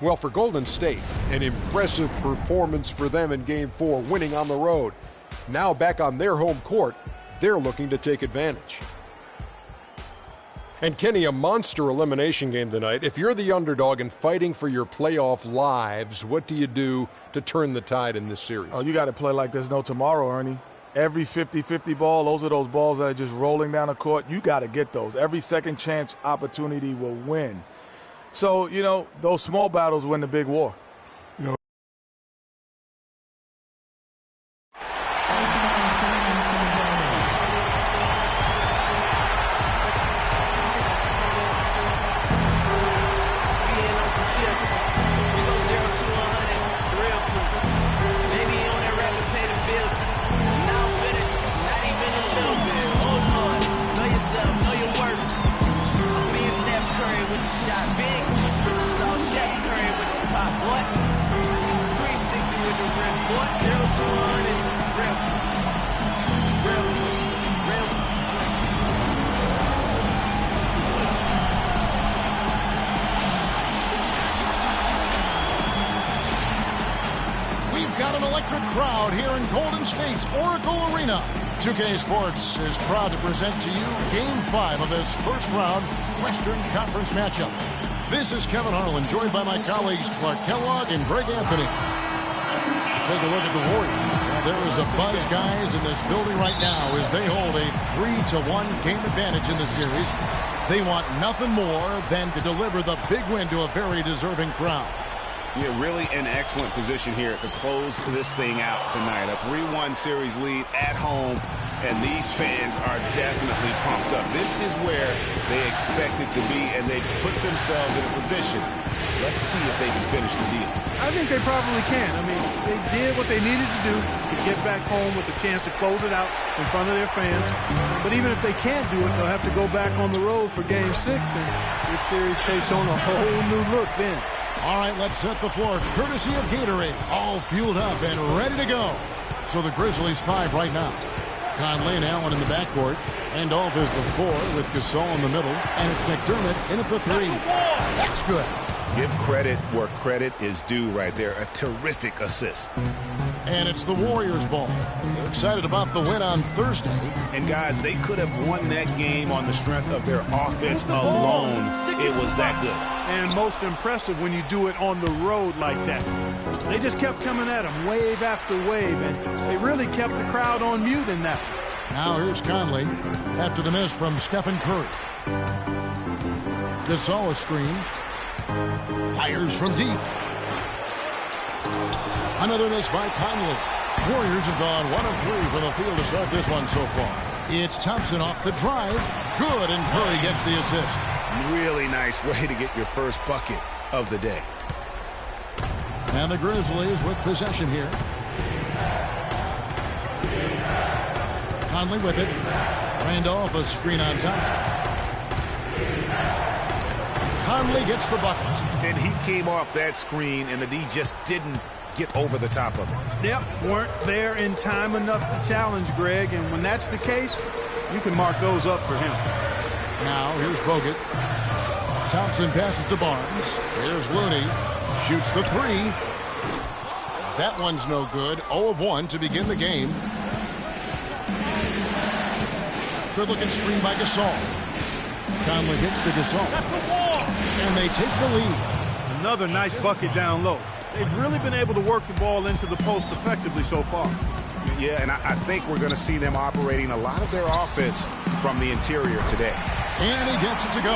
Well, for Golden State, an impressive performance for them in Game 4, winning on the road. Now back on their home court, they're looking to take advantage. And Kenny, a monster elimination game tonight. If you're the underdog and fighting for your playoff lives, what do you do to turn the tide in this series? Oh, you got to play like there's no tomorrow, Ernie. Every 50-50 ball, those are those balls that are just rolling down the court. You got to get those. Every second chance opportunity will win. So, you know, those small battles win the big war. got an electric crowd here in Golden State's Oracle Arena. 2K Sports is proud to present to you Game 5 of this first-round Western Conference matchup. This is Kevin Harlan, joined by my colleagues Clark Kellogg and Greg Anthony. Take a look at the Warriors. Well, there is a buzz, guys, in this building right now as they hold a 3-1 game advantage in the series. They want nothing more than to deliver the big win to a very deserving crowd. Yeah, really an excellent position here to close this thing out tonight. A 3-1 series lead at home, and these fans are definitely pumped up. This is where they expected to be, and they put themselves in a position. Let's see if they can finish the deal. I think they probably can. I mean, they did what they needed to do to get back home with a chance to close it out in front of their fans. But even if they can't do it, they'll have to go back on the road for Game 6, and this series takes on a whole new look then. All right, let's set the floor. Courtesy of Gatorade, all fueled up and ready to go. So the Grizzlies 5 right now. Conley and Allen in the backcourt. Randolph is the 4 with Gasol in the middle. And it's McDermott in at the 3. That's good. Give credit where credit is due right there. A terrific assist. And it's the Warriors' ball. They're excited about the win on Thursday. And guys, they could have won that game on the strength of their offense alone. It was that good. And most impressive when you do it on the road like that. They just kept coming at them wave after wave, and they really kept the crowd on mute in that. Now here's Conley after the miss from Stephen Curry. Gasol a screen. Fires from deep. Another miss by Conley. Warriors have gone 1 of 3 from the field to start this one so far. It's Thompson off the drive. Good, and Curry gets the assist. Really nice way to get your first bucket of the day. And the Grizzlies with possession here. Conley with it. Randolph a screen on Thompson. Conley gets the bucket. And he came off that screen, and the D just didn't get over the top of it. Yep, weren't there in time enough to challenge Greg, and when that's the case, you can mark those up for him. Now here's Bogut. Thompson passes to Barnes. Here's Looney. Shoots the 3. That one's no good. 0 of 1 to begin the game. Good looking screen by Gasol. Conley hits to Gasol. That's a wall. And they take the lead. Another nice bucket down low. They've really been able to work the ball into the post effectively so far. Yeah, and I think we're going to see them operating a lot of their offense from the interior today. And he gets it to go.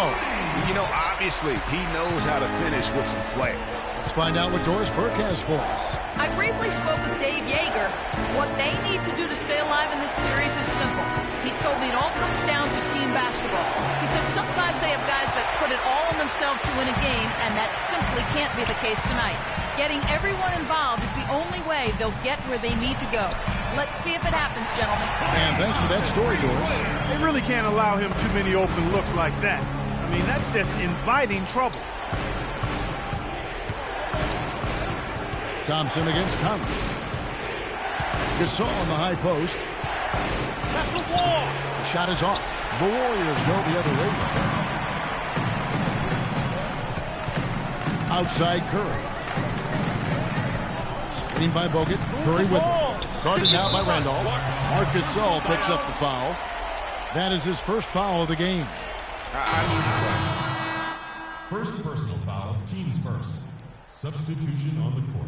You know, obviously, he knows how to finish with some flair. Let's find out what Doris Burke has for us. I briefly spoke with Dave Yeager. What they need to do to stay alive in this series is simple. He told me it all comes down to team basketball. He said sometimes they have guys that put it all on themselves to win a game, and that simply can't be the case tonight. Getting everyone involved is the only way they'll get where they need to go. Let's see if it happens, gentlemen. And thanks for that story, Doris. They really can't allow him too many open looks like that. I mean, that's just inviting trouble. Thompson against Conley. Gasol on the high post. That's the wall. The shot is off. The Warriors go the other way. Outside Curry. Screen by Bogut. Curry with it. Guarded now by Randolph. Marc Gasol picks up the foul. That is his first foul of the game. First personal foul, teams first. Substitution on the court.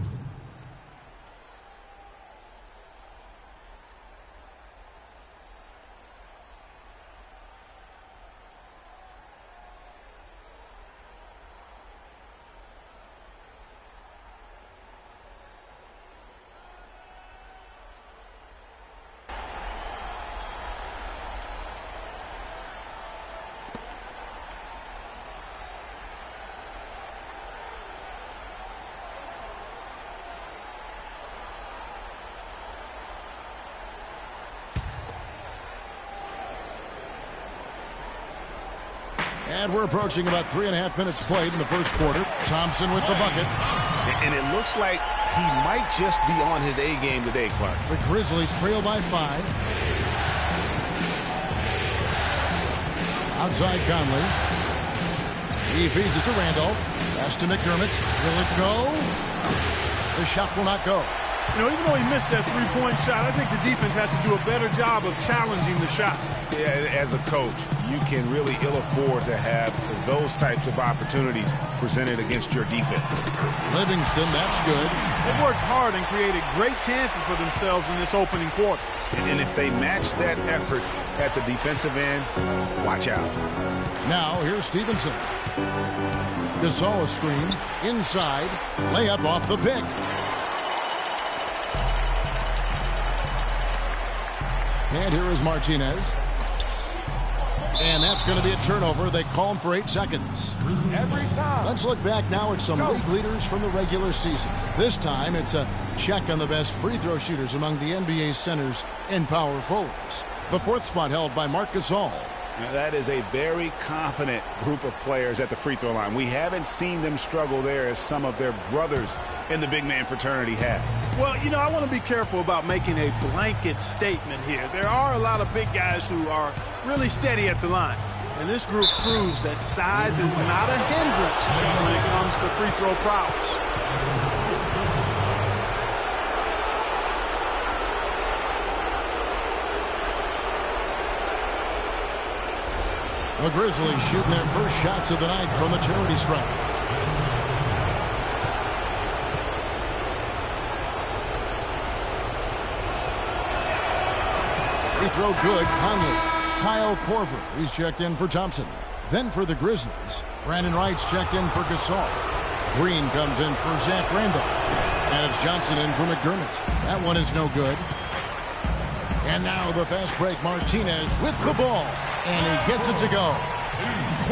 And we're approaching about 3.5 minutes played in the first quarter. Thompson with the bucket. And it looks like he might just be on his A game today, Clark. The Grizzlies trail by 5. Outside Conley. He feeds it to Randolph. Pass to McDermott. Will it go? The shot will not go. You know, even though he missed that three-point shot, I think the defense has to do a better job of challenging the shot. Yeah, as a coach, you can really ill afford to have those types of opportunities presented against your defense. Livingston, that's good. They've worked hard and created great chances for themselves in this opening quarter. And if they match that effort at the defensive end, watch out. Now, here's Stevenson. Gasol screen, inside, layup off the pick. And here is Martinez. And that's going to be a turnover. They call him for 8 seconds. Every time. Let's look back now at some league leaders from the regular season. This time, it's a check on the best free throw shooters among the NBA centers and power forwards. The 4th spot held by Marc Gasol. Now, that is a very confident group of players at the free throw line. We haven't seen them struggle there as some of their brothers in the big man fraternity have. Well, you know, I want to be careful about making a blanket statement here. There are a lot of big guys who are really steady at the line. And this group proves that size is not a hindrance when it comes to free throw prowess. The Grizzlies shooting their first shots of the night from the charity stripe. Free throw good. Conley. Kyle Korver. He's checked in for Thompson. Then for the Grizzlies, Brandon Wright's checked in for Gasol. Green comes in for Zach Randolph. And it's Johnson in for McDermott. That one is no good. And now the fast break. Martinez with the ball. And he gets it to go.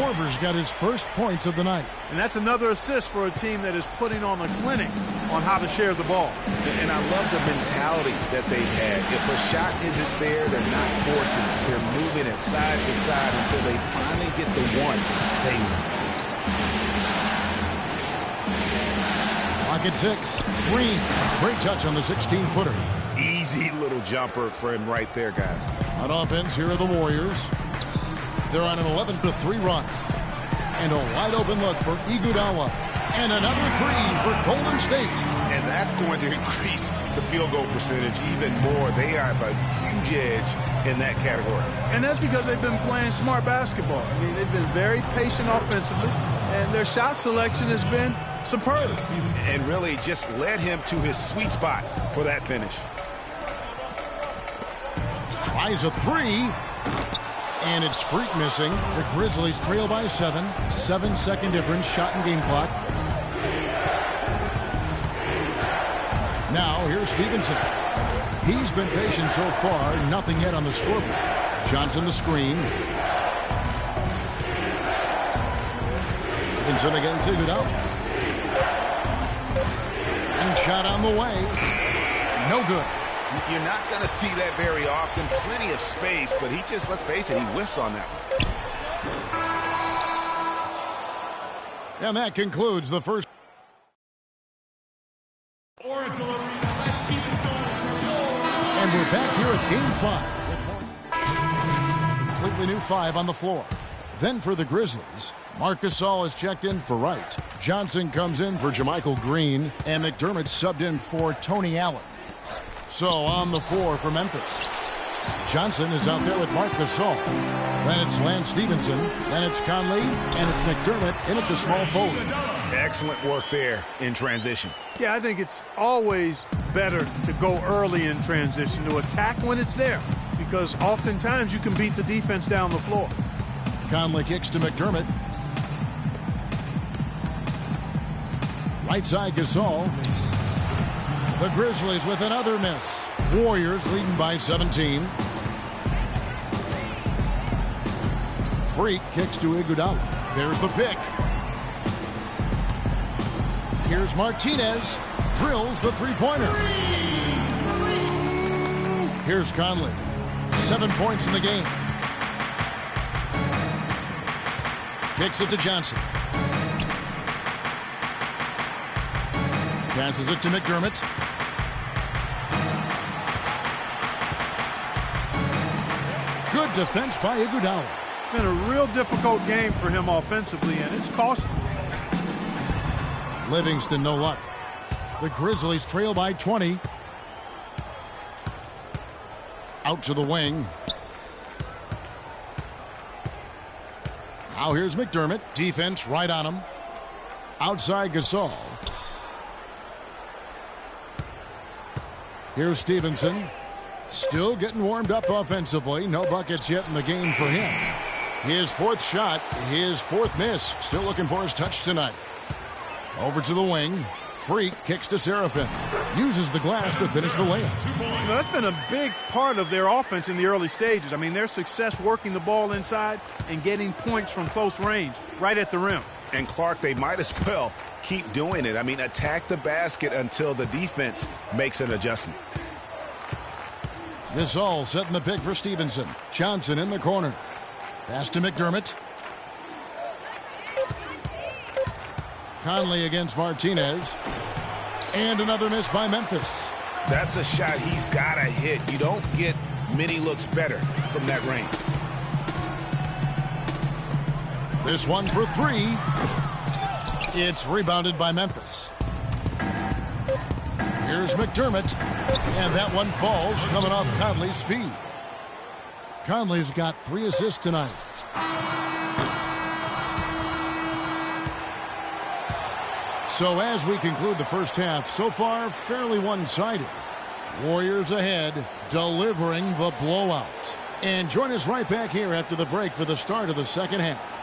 Korver's got his first points of the night. And that's another assist for a team that is putting on a clinic on how to share the ball. And I love the mentality that they've had. If a shot isn't there, they're not forcing it. They're moving it side to side until they finally get the one they want. Lock at 6. Green. Great touch on the 16-footer. Easy little jumper for him right there, guys. On offense, here are the Warriors. They're on an 11-3 run. And a wide-open look for Iguodala. And another three for Golden State. And that's going to increase the field goal percentage even more. They have a huge edge in that category. And that's because they've been playing smart basketball. I mean, they've been very patient offensively, and their shot selection has been superb. And really just led him to his sweet spot for that finish. Tries a three. And it's Freak missing. The Grizzlies trail by 7. 7-second difference, shot and game clock. Now, here's Stevenson. He's been patient so far. Nothing yet on the scoreboard. Johnson the screen. Stevenson against Iguodala. And shot on the way. No good. You're not going to see that very often. Plenty of space, but he just, let's face it, he whiffs on that one. And that concludes the first. Oracle Arena, let's keep it going. And we're back here at Game 5. Completely new 5 on the floor. Then for the Grizzlies, Marc Gasol is checked in for Wright. Johnson comes in for JaMychal Green. And McDermott subbed in for Tony Allen. So on the floor for Memphis, Johnson is out there with Marc Gasol. Then it's Lance Stevenson. Then it's Conley. And it's McDermott in at the small forward. Excellent work there in transition. Yeah, I think it's always better to go early in transition, to attack when it's there, because oftentimes you can beat the defense down the floor. Conley kicks to McDermott. Right side Gasol. The Grizzlies with another miss. Warriors leading by 17. Freak kicks to Iguodala. There's the pick. Here's Martinez. Drills the three-pointer. Here's Conley. 7 points in the game. Kicks it to Johnson. Passes it to McDermott. Good defense by Iguodala. Been a real difficult game for him offensively, and it's costly. Livingston, no luck. The Grizzlies trail by 20. Out to the wing. Now here's McDermott. Defense right on him. Outside Gasol. Here's Stevenson. Still getting warmed up offensively. No buckets yet in the game for him. His fourth shot, his fourth miss. Still looking for his touch tonight. Over to the wing. Freak kicks to Serafin. Uses the glass to finish the layup. That's been a big part of their offense in the early stages. I mean, their success working the ball inside and getting points from close range, right at the rim. And Clark, they might as well keep doing it. I mean, attack the basket until the defense makes an adjustment. Gasol setting the pick for Stevenson. Johnson in the corner. Pass to McDermott. Conley against Martinez. And another miss by Memphis. That's a shot he's got to hit. You don't get many looks better from that range. This one for three. It's rebounded by Memphis. Here's McDermott. And that one falls coming off Conley's feet. Conley's got 3 assists tonight. So as we conclude the first half, so far fairly one-sided. Warriors ahead, delivering the blowout. And join us right back here after the break for the start of the second half.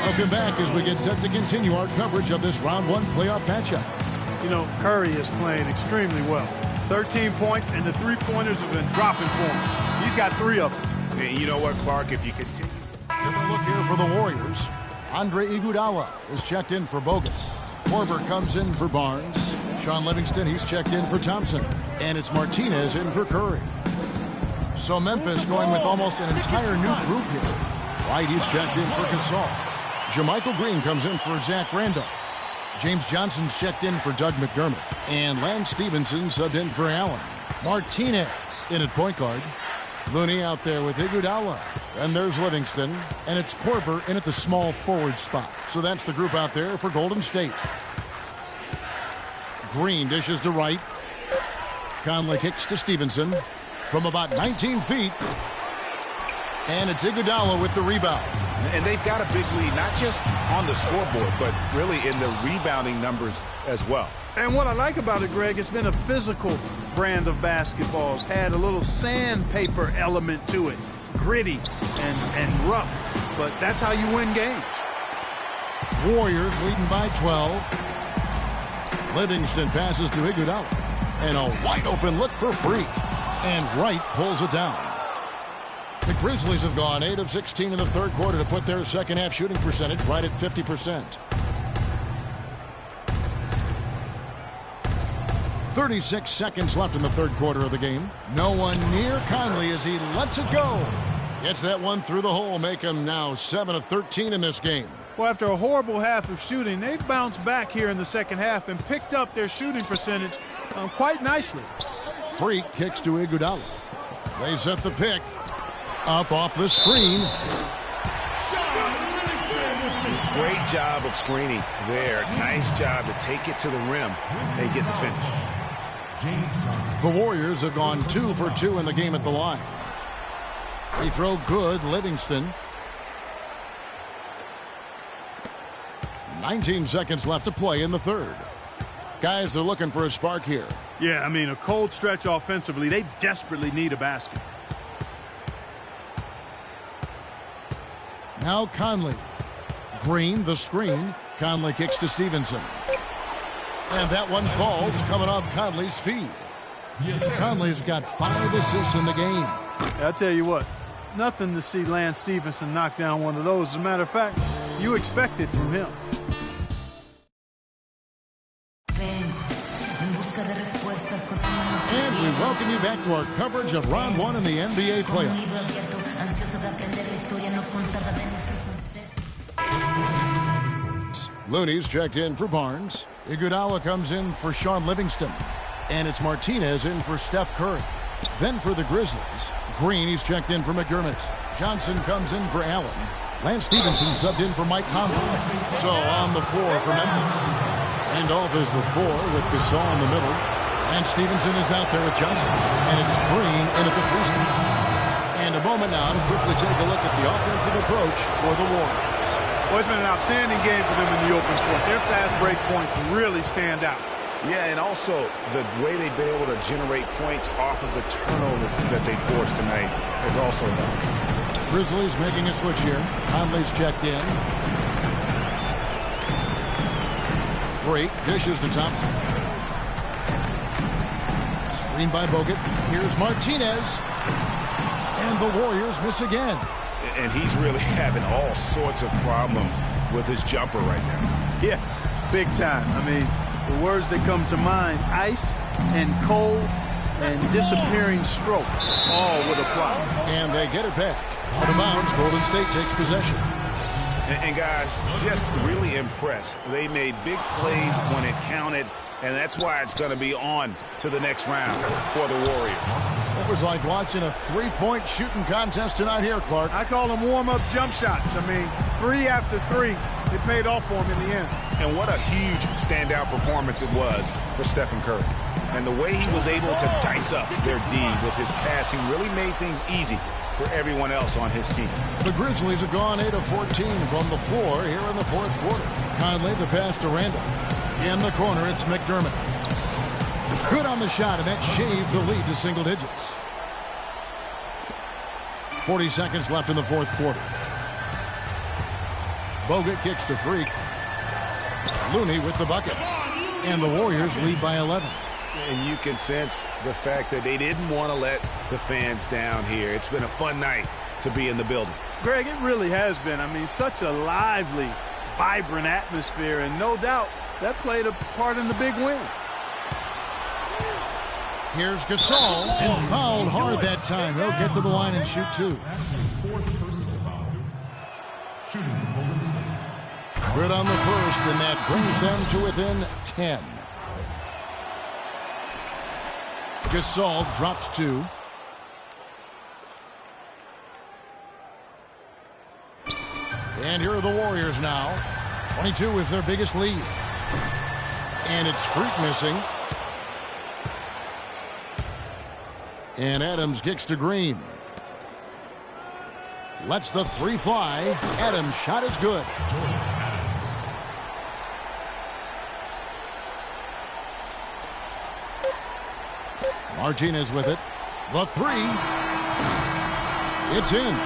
Welcome back as we get set to continue our coverage of this round 1 playoff matchup. You know, Curry is playing extremely well. 13 points, and the three-pointers have been dropping for him. He's got 3 of them. And you know what, Clark, if you continue. Let's look here for the Warriors. Andre Iguodala is checked in for Bogut. Korver comes in for Barnes. Sean Livingston, he's checked in for Thompson. And it's Martinez in for Curry. So Memphis going with almost an entire new group here. White, he's checked in for Gasol. Jermichael Green comes in for Zach Randolph. James Johnson's checked in for Doug McDermott. And Lance Stevenson subbed in for Allen. Martinez in at point guard. Looney out there with Iguodala. And there's Livingston. And it's Korver in at the small forward spot. So that's the group out there for Golden State. Green dishes to Wright. Conley kicks to Stevenson from about 19 feet. And it's Iguodala with the rebound. And they've got a big lead, not just on the scoreboard, but really in the rebounding numbers as well. And what I like about it, Greg, it's been a physical brand of basketball. It's had a little sandpaper element to it. Gritty and rough. But that's how you win games. Warriors leading by 12. Livingston passes to Iguodala. And a wide open look for Freak. And Wright pulls it down. The Grizzlies have gone 8 of 16 in the third quarter to put their second half shooting percentage right at 50%. 36 seconds left in the third quarter of the game. No one near Conley as he lets it go. Gets that one through the hole, make him now 7 of 13 in this game. Well, after a horrible half of shooting, they've bounced back here in the second half and picked up their shooting percentage quite nicely. Freak kicks to Iguodala. They set the pick. Up off the screen. Great job of screening there. Nice job to take it to the rim. They get the finish. The Warriors have gone 2 for 2 in the game at the line. Free throw good, Livingston. 19 seconds left to play in the third. Guys, they're looking for a spark here. Yeah, I mean, a cold stretch offensively. They desperately need a basket. Now Conley. Green, the screen. Conley kicks to Stevenson. And that one falls coming off Conley's feet. Conley's got 5 assists in the game. I'll tell you what, nothing to see Lance Stevenson knock down one of those. As a matter of fact, you expect it from him. And we welcome you back to our coverage of round 1 in the NBA playoffs. Looney's checked in for Barnes. Iguodala comes in for Sean Livingston. And it's Martinez in for Steph Curry. Then for the Grizzlies, Green, he's checked in for McDermott. Johnson comes in for Allen. Lance Stevenson subbed in for Mike Conley. So on the floor for Memphis. Randolph is the 4 with Gasol in the middle. And Stevenson is out there with Johnson. And it's Green in at the 3 spot. And a moment now to quickly take a look at the offensive approach for the Warriors. Well, it's been an outstanding game for them in the open court. Their fast break points really stand out. Yeah, and also the way they've been able to generate points off of the turnovers that they forced tonight has also helped. Grizzlies making a switch here. Conley's checked in. Freak dishes to Thompson. Screen by Bogut. Here's Martinez. And the Warriors miss again. And he's really having all sorts of problems with his jumper right now. Yeah, big time. I mean, the words that come to mind, ice and cold and disappearing stroke, all with a problem. And they get it back. Out of bounds, Golden State takes possession. And guys, just really impressed. They made big plays when it counted, and that's why it's going to be on to the next round for the Warriors. It was like watching a three-point shooting contest tonight here, Clark. I call them warm-up jump shots. I mean, 3 after 3, it paid off for him in the end. And what a huge standout performance it was for Stephen Curry. And the way he was able to dice up their D with his passing really made things easy for everyone else on his team. The Grizzlies have gone 8 of 14 from the floor here in the fourth quarter. Conley, the pass to Randall. In the corner, it's McDermott. Good on the shot, and that shaves the lead to single digits. 40 seconds left in the fourth quarter. Bogut kicks to Freak. Looney with the bucket. And the Warriors lead by 11. And you can sense the fact that they didn't want to let the fans down here. It's been a fun night to be in the building. Greg, it really has been. I mean, such a lively, vibrant atmosphere, and no doubt that played a part in the big win. Here's Gasol, and fouled hard that time. He'll get to the line and shoot 2. Good on the first, and that brings them to within 10. Gasol drops 2. And here are the Warriors now. 22 is their biggest lead. And it's Freak missing. And Adams kicks to Green. Lets the 3 fly. Adams' shot is good. Martinez with it. The 3. It's in.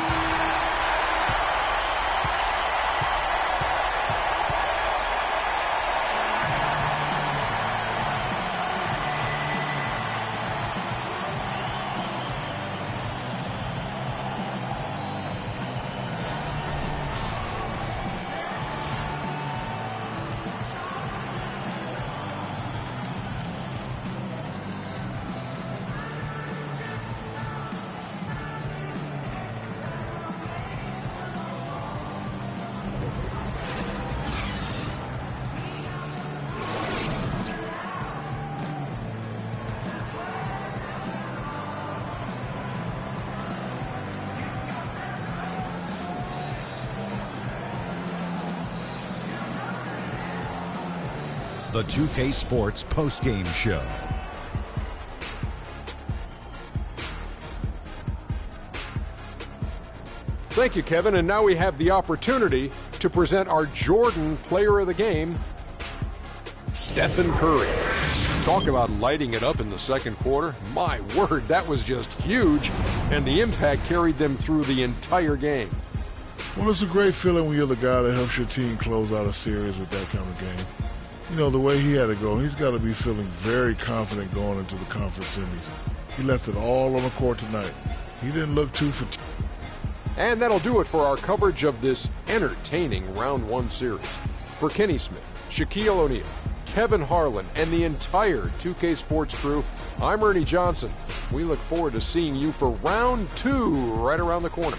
The 2K Sports postgame show. Thank you, Kevin. And now we have the opportunity to present our Jordan Player of the Game, Stephen Curry. Talk about lighting it up in the second quarter. My word, that was just huge. And the impact carried them through the entire game. Well, it's a great feeling when you're the guy that helps your team close out a series with that kind of game. You know, the way he had to go, he's got to be feeling very confident going into the conference semis. He left it all on the court tonight. He didn't look too fatigued. And that'll do it for our coverage of this entertaining Round 1 series. For Kenny Smith, Shaquille O'Neal, Kevin Harlan, and the entire 2K Sports crew, I'm Ernie Johnson. We look forward to seeing you for Round 2 right around the corner.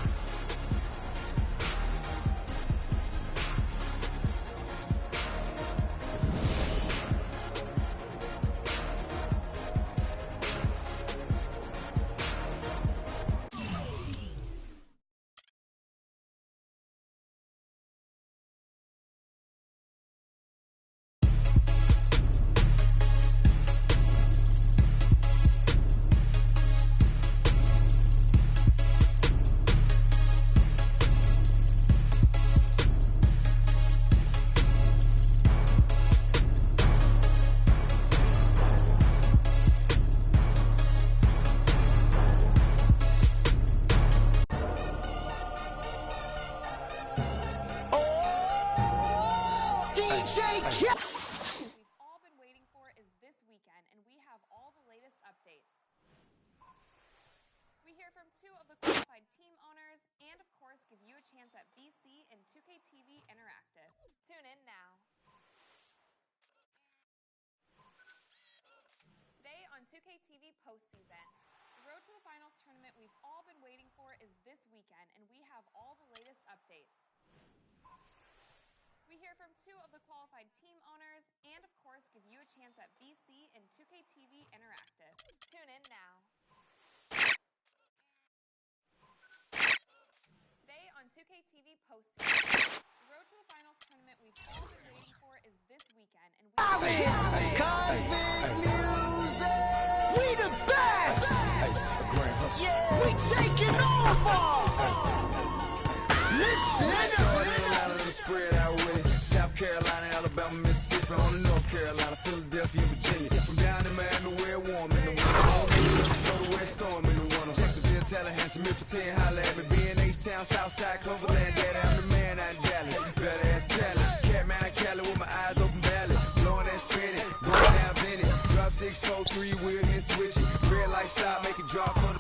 We've all been waiting for is this weekend, and we have all the latest updates. We hear from two of the qualified team owners and, of course, give you a chance at BC and 2K TV Interactive. Tune in now. Today on 2K TV Postseason, the Road to the Finals tournament we've all been waiting for is this weekend, and we have all the latest updates. We hear from two of the qualified team owners and, of course, give you a chance at BC and 2K TV Interactive. Tune in now. Today on 2K TV Postseason, the Road to the Finals tournament we've all been waiting for is this weekend, and we We the best! We taking over! Listen! Spread out with it. South Carolina, Alabama, Mississippi, on to North Carolina, Philadelphia, Virginia. From down in Miami, where warm in the winter. Minnesota, where storm in the winter. Jacksonville, Tallahassee, Memphis, 10, holla at me. B&H-Town, Southside, Cloverland, Daddy, I'm the man out in Dallas. Better ass Cali. Catman, Cali with my eyes open valley. Blowing and spinning, going down Vinny. Drop 6, 4, 3, wheel here switching. Red light stop, make it drop for the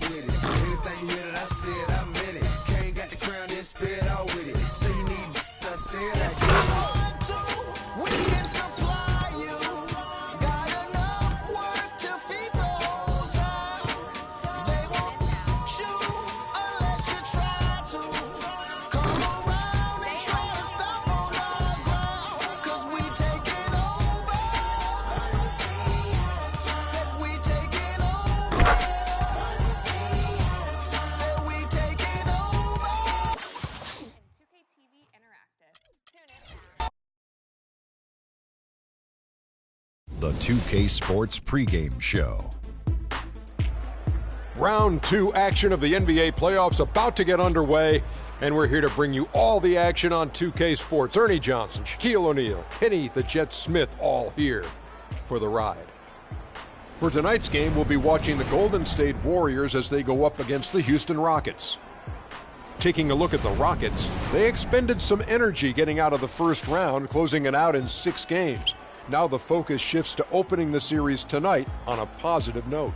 with it. Anything you hear that I said, I meant it. Can't got the crown, then spit all with it. Say you need I said I We can supply you. Got enough work to feed the whole town. They won't shoot unless you try to. Come around and try to stop on our ground. Cause we taking over. Said we taking over. Said we taking over. and 2K TV Interactive. Tune in now. The 2K Sports pregame show. Round 2 action of the NBA playoffs about to get underway, and we're here to bring you all the action on 2K Sports. Ernie Johnson, Shaquille O'Neal, Kenny the Jet Smith, all here for the ride. For tonight's game, we'll be watching the Golden State Warriors as they go up against the Houston Rockets. Taking a look at the Rockets, they expended some energy getting out of the first round, closing it out in 6 games. Now the focus shifts to opening the series tonight on a positive note.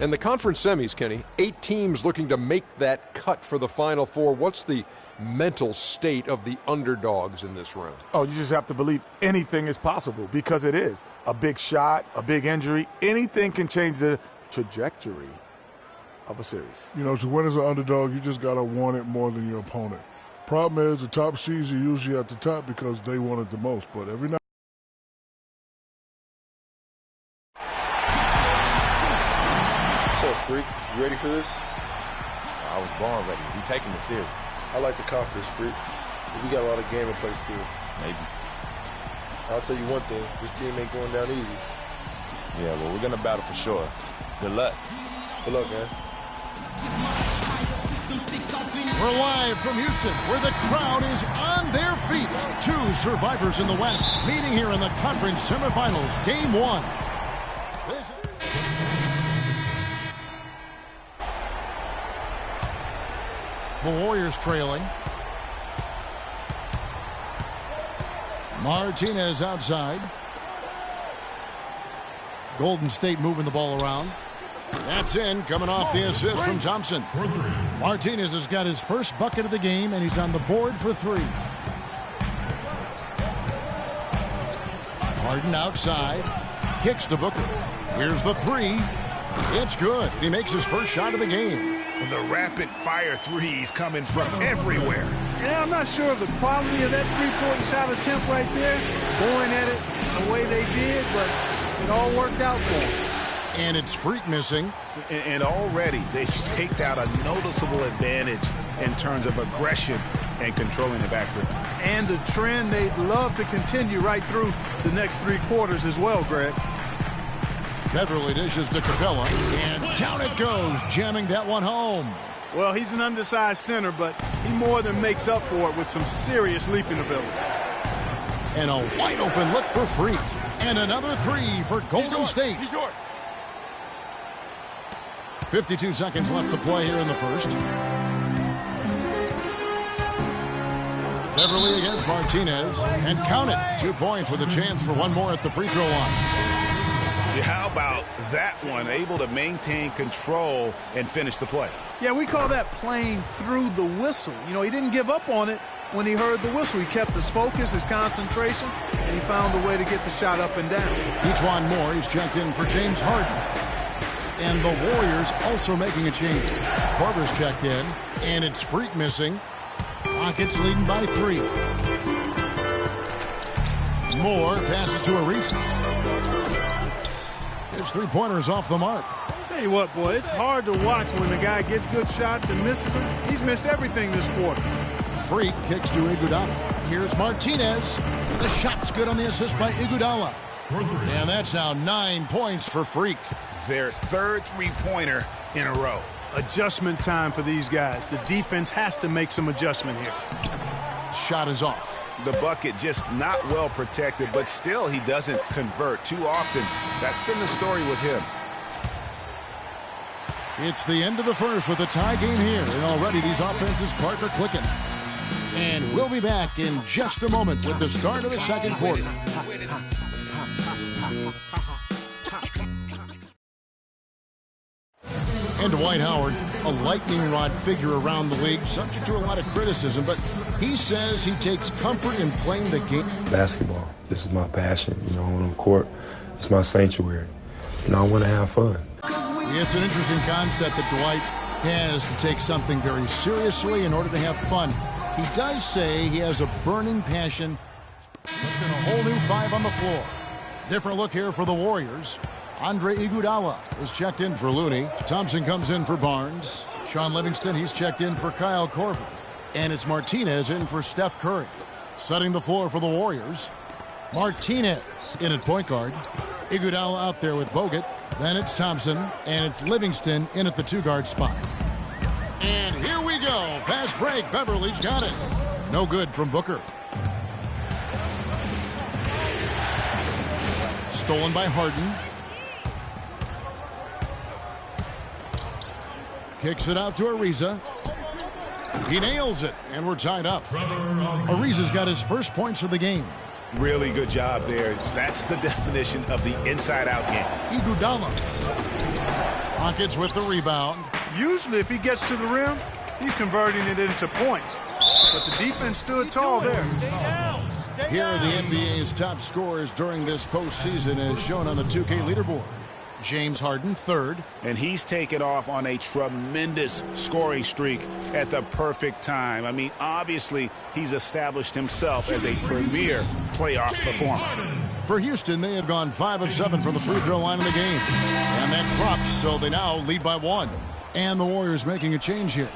In the conference semis, Kenny, 8 teams looking to make that cut for the Final Four. What's the mental state of the underdogs in this round? Oh, you just have to believe anything is possible because it is. A big shot, a big injury, anything can change the trajectory of a series. You know, to win as an underdog, you just got to want it more than your opponent. Problem is, the top seeds are usually at the top because they want it the most. But every now What's up, Freak? You ready for this? I was born ready. We taking this serious. I like the confidence, Freak. We got a lot of game in play still. Maybe. I'll tell you one thing. This team ain't going down easy. Yeah, well, we're going to battle for sure. Good luck. Good luck, man. We're live from Houston, where the crowd is on their feet. 2 survivors in the West meeting here in the conference semifinals, Game 1. This the Warriors trailing. Martinez outside. Golden State moving the ball around. That's in, coming off the assist from Thompson. Martinez has got his first bucket of the game, and he's on the board for 3. Harden outside. Kicks to Booker. Here's the 3. It's good. He makes his first shot of the game. The rapid-fire threes coming from everywhere. Yeah, I'm not sure of the quality of that three-point shot attempt right there, going at it the way they did, but it all worked out for them. And it's Freak missing. And already they've staked out a noticeable advantage in terms of aggression and controlling the backcourt. And the trend they'd love to continue right through the next 3 quarters as well, Greg. Beverly dishes to Capella, and down it goes, jamming that one home. Well, he's an undersized center, but he more than makes up for it with some serious leaping ability. And a wide open look for Freak. And another 3 for Golden State. 52 seconds left to play here in the first. Beverly against Martinez. And count it. 2 points with a chance for one more at the free throw line. Yeah, how about that one? Able to maintain control and finish the play. Yeah, we call that playing through the whistle. You know, he didn't give up on it when he heard the whistle. He kept his focus, his concentration, and he found a way to get the shot up and down. Ejuan Moore is checked in for James Harden. And the Warriors also making a change. Korver's checked in, and it's Freak missing. Rockets leading by 3. Moore passes to Ariza. His three-pointer's off the mark. Tell you what, boy, it's hard to watch when the guy gets good shots and misses them. He's missed everything this quarter. Freak kicks to Iguodala. Here's Martinez. The shot's good on the assist by Iguodala. And that's now 9 points for Freak. Their third three-pointer in a row. Adjustment time for these guys. The defense has to make some adjustment here. Shot is off. The bucket just not well protected, but still he doesn't convert too often. That's been the story with him. It's the end of the first with a tie game here. And already these offenses, Clark, are clicking. And we'll be back in just a moment with the start of the second quarter. And Dwight Howard, a lightning rod figure around the league, subject to a lot of criticism, but he says he takes comfort in playing the game. Basketball, this is my passion. You know, on the court, it's my sanctuary. You know, I want to have fun. It's an interesting concept that Dwight has to take something very seriously in order to have fun. He does say he has a burning passion. Puts in a whole new 5 on the floor. Different look here for the Warriors. Andre Iguodala is checked in for Looney. Thompson comes in for Barnes. Sean Livingston, he's checked in for Kyle Korver. And it's Martinez in for Steph Curry. Setting the floor for the Warriors. Martinez in at point guard. Iguodala out there with Bogut. Then it's Thompson, and it's Livingston in at the 2-guard spot. And here we go. Fast break. Beverly's got it. No good from Booker. Stolen by Harden. Kicks it out to Ariza. He nails it, and we're tied up. Ariza's got his first points of the game. Really good job there. That's the definition of the inside-out game. Iguodala. Rockets with the rebound. Usually if he gets to the rim, he's converting it into points. But the defense stood tall there. Here are the NBA's top scorers during this postseason as shown on the 2K leaderboard. James Harden, 3rd. And he's taken off on a tremendous scoring streak at the perfect time. I mean, obviously, he's established himself as a premier playoff performer. For Houston, they have gone 5 of 7 from the free throw line in the game. And that drops, so they now lead by 1. And the Warriors making a change here.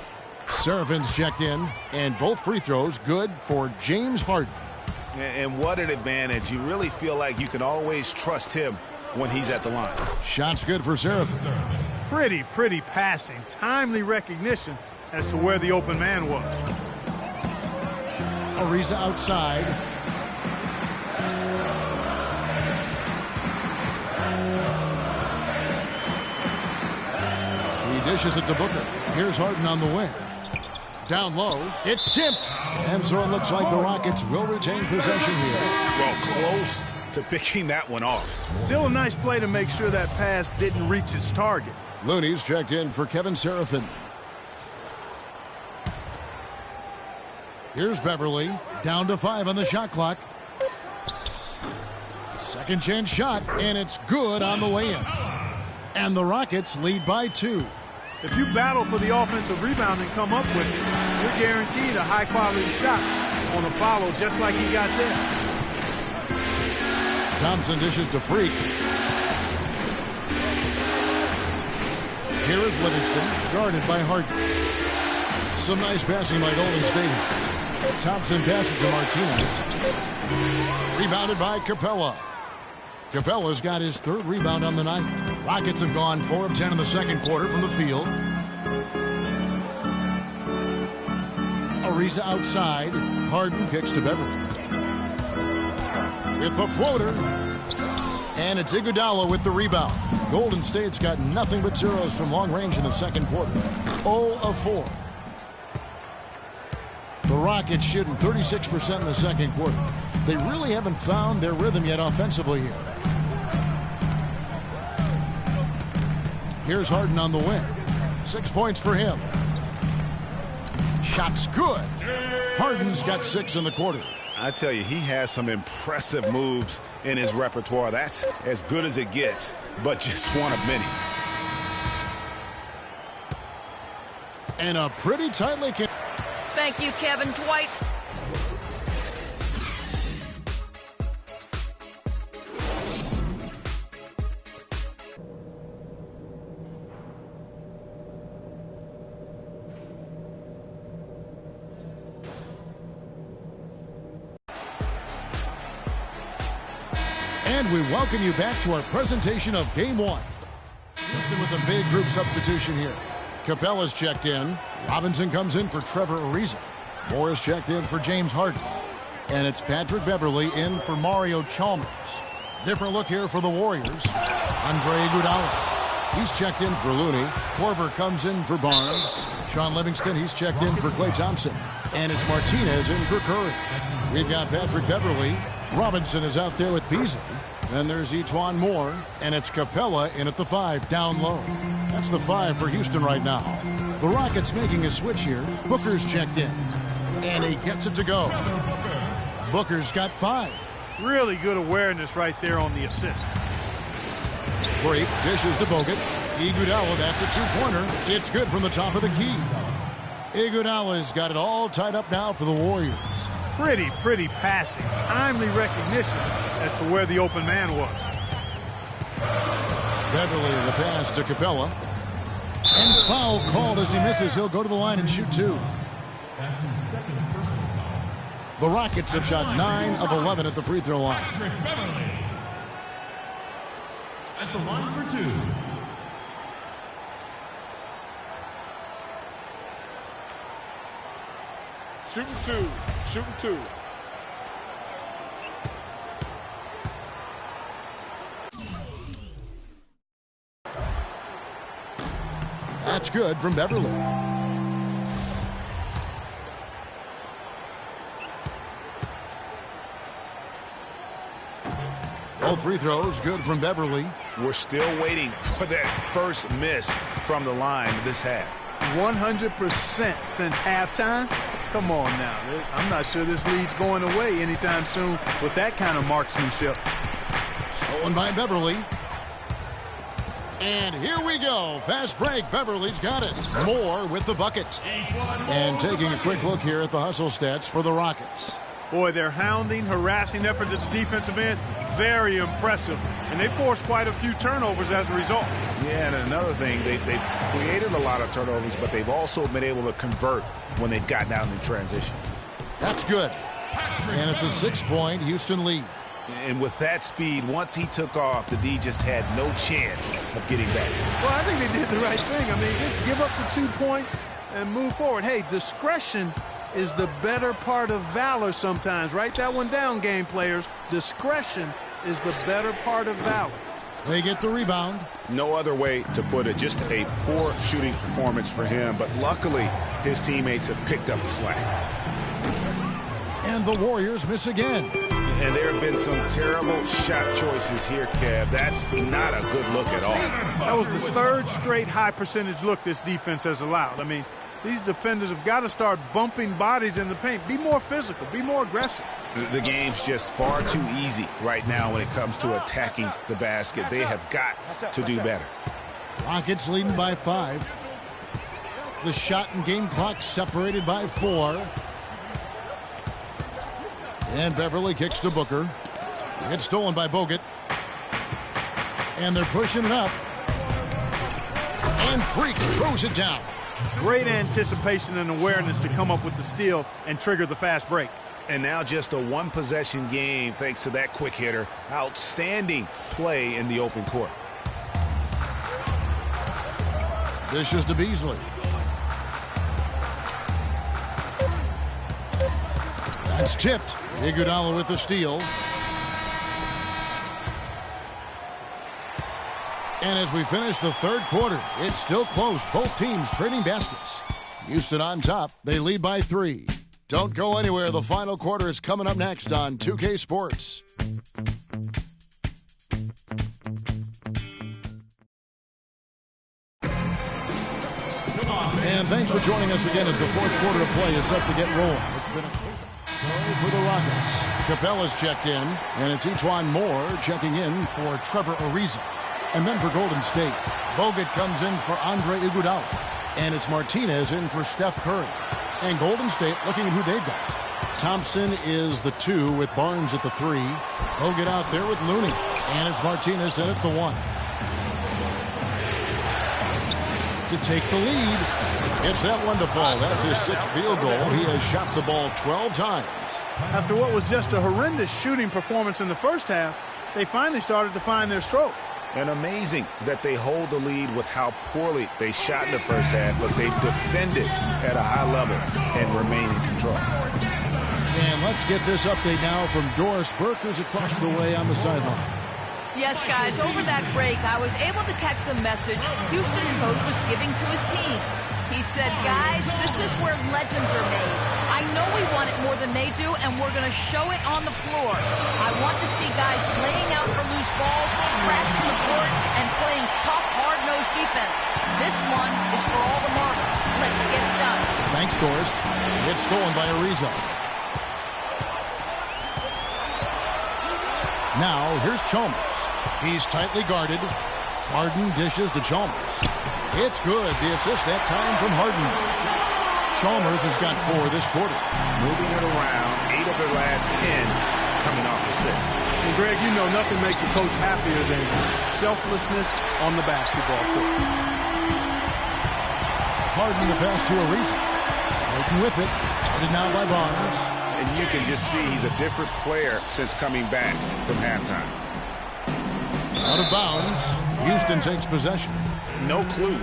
Serafin's checked in, and both free throws good for James Harden. And what an advantage. You really feel like you can always trust him when he's at the line. Shot's good for Serafin. Pretty passing. Timely recognition as to where the open man was. Ariza outside. He dishes it to Booker. Here's Harden on the wing. Down low. It's tipped. And so it looks like the Rockets will retain possession here. Well, close to picking that one off. Still a nice play to make sure that pass didn't reach its target. Looney's checked in for Kevin Serafin. Here's Beverly. Down to 5 on the shot clock. Second chance shot, and it's good on the way in. And the Rockets lead by 2. If you battle for the offensive rebound and come up with it, you're guaranteed a high-quality shot on a follow just like he got there. Thompson dishes to Freak. Here is Livingston, guarded by Harden. Some nice passing by Golden State. Thompson passes to Martinez. Rebounded by Capella. Capella's got his 3rd rebound on the night. Rockets have gone 4 of 10 in the second quarter from the field. Ariza outside. Harden kicks to Beverly. With the floater. And it's Iguodala with the rebound. Golden State's got nothing but zeros from long range in the second quarter. 0 of 4. The Rockets shooting 36% in the second quarter. They really haven't found their rhythm yet offensively here. Here's Harden on the wing. 6 points for him. Shot's good. Harden's got 6 in the quarter. I tell you, he has some impressive moves in his repertoire. That's as good as it gets, but just one of many. And a pretty tightly... Thank you, Kevin Dwight. And we welcome you back to our presentation of Game 1. Houston with a big group substitution here. Capella's checked in. Robinson comes in for Trevor Ariza. Morris checked in for James Harden. And it's Patrick Beverley in for Mario Chalmers. Different look here for the Warriors. Andre Iguodala. He's checked in for Looney. Korver comes in for Barnes. Sean Livingston, he's checked in for Klay Thompson. And it's Martinez in for Curry. We've got Patrick Beverley. Robinson is out there with Beasley. Then there's Etuan Moore, and it's Capella in at the 5, down low. That's the 5 for Houston right now. The Rockets making a switch here. Booker's checked in, and he gets it to go. Booker's got 5. Really good awareness right there on the assist. Free, dishes to Bogut. Iguodala, that's a 2-pointer. It's good from the top of the key. Iguodala's got it all tied up now for the Warriors. Pretty passing. Timely recognition as to where the open man was. Beverley the pass to Capella. And foul called as he misses. He'll go to the line and shoot 2. That's his second personal foul. The Rockets have shot 9 of 11 at the free throw line. Patrick Beverley at the line for 2. Shooting 2. Shooting 2. That's good from Beverley. Both free throws good from Beverley. We're still waiting for that first miss from the line this half. 100% since halftime. Come on now. I'm not sure this lead's going away anytime soon with that kind of marksmanship. Stolen by Beverley. And here we go. Fast break. Beverley's got it. Moore with the bucket. And taking a quick look here at the hustle stats for the Rockets. Boy, their hounding, harassing effort at the defensive end, very impressive. And they forced quite a few turnovers as a result. Yeah, and another thing, they've created a lot of turnovers, but they've also been able to convert when they've gotten out in transition. That's good. And it's a 6-point Houston lead. And with that speed, once he took off, the D just had no chance of getting back. Well, I think they did the right thing. I mean, just give up the 2 points and move forward. Hey, discretion is the better part of valor sometimes. Write that one down, game players. Discretion is the better part of valor. They get the rebound. No other way to put it. Just a poor shooting performance for him. But luckily, his teammates have picked up the slack. And the Warriors miss again. And there have been some terrible shot choices here, Kev. That's not a good look at all. That was the 3rd straight high percentage look this defense has allowed. I mean, these defenders have got to start bumping bodies in the paint. Be more physical. Be more aggressive. The game's just far too easy right now when it comes to attacking the basket. They have got to do better. Rockets leading by 5. The shot and game clock separated by 4. And Beverley kicks to Booker. It's stolen by Bogut. And they're pushing it up. And Freak throws it down. Great anticipation and awareness to come up with the steal and trigger the fast break. And now just a 1-possession game thanks to that quick hitter. Outstanding play in the open court. Dishes to Beasley. That's tipped. Iguodala with the steal. And as we finish the 3rd quarter, it's still close. Both teams trading baskets. Houston on top. They lead by 3. Don't go anywhere. The final quarter is coming up next on 2K Sports. And thanks for joining us again as the fourth quarter of play is set to get rolling. It's been a goal for the Rockets. Capella's checked in, and it's Etuan Moore checking in for Trevor Ariza. And then for Golden State, Bogut comes in for Andre Iguodala. And it's Martinez in for Steph Curry. And Golden State looking at who they've got. Thompson is the 2 with Barnes at the 3. Bogut out there with Looney. And it's Martinez in at the 1. To take the lead. It's that one to fall. That's his 6th field goal. He has shot the ball 12 times. After what was just a horrendous shooting performance in the first half, they finally started to find their stroke. And amazing that they hold the lead with how poorly they shot in the first half, but they defended at a high level and remain in control. And let's get this update now from Doris Burke, who's across the way on the sidelines. Yes, guys, over that break, I was able to catch the message Houston's coach was giving to his team. He said, guys, this is where legends are made. I know we want it more than they do, and we're going to show it on the floor. I want to see guys laying out for loose balls, crashing the boards, and playing tough, hard-nosed defense. This one is for all the marbles. Let's get it done. Thanks, Doris. It's stolen by Ariza. Now, here's Chalmers. He's tightly guarded. Harden dishes to Chalmers. It's good. The assist that time from Harden. Chalmers has got 4 this quarter. Moving it around, 8 of their last 10 coming off assists. And Greg, you know nothing makes a coach happier than selflessness on the basketball court. Harden the pass to Ariza. Harden with it. Guarded now by Barnes. And you can just see he's a different player since coming back from halftime. Out of bounds. Houston takes possession. No clue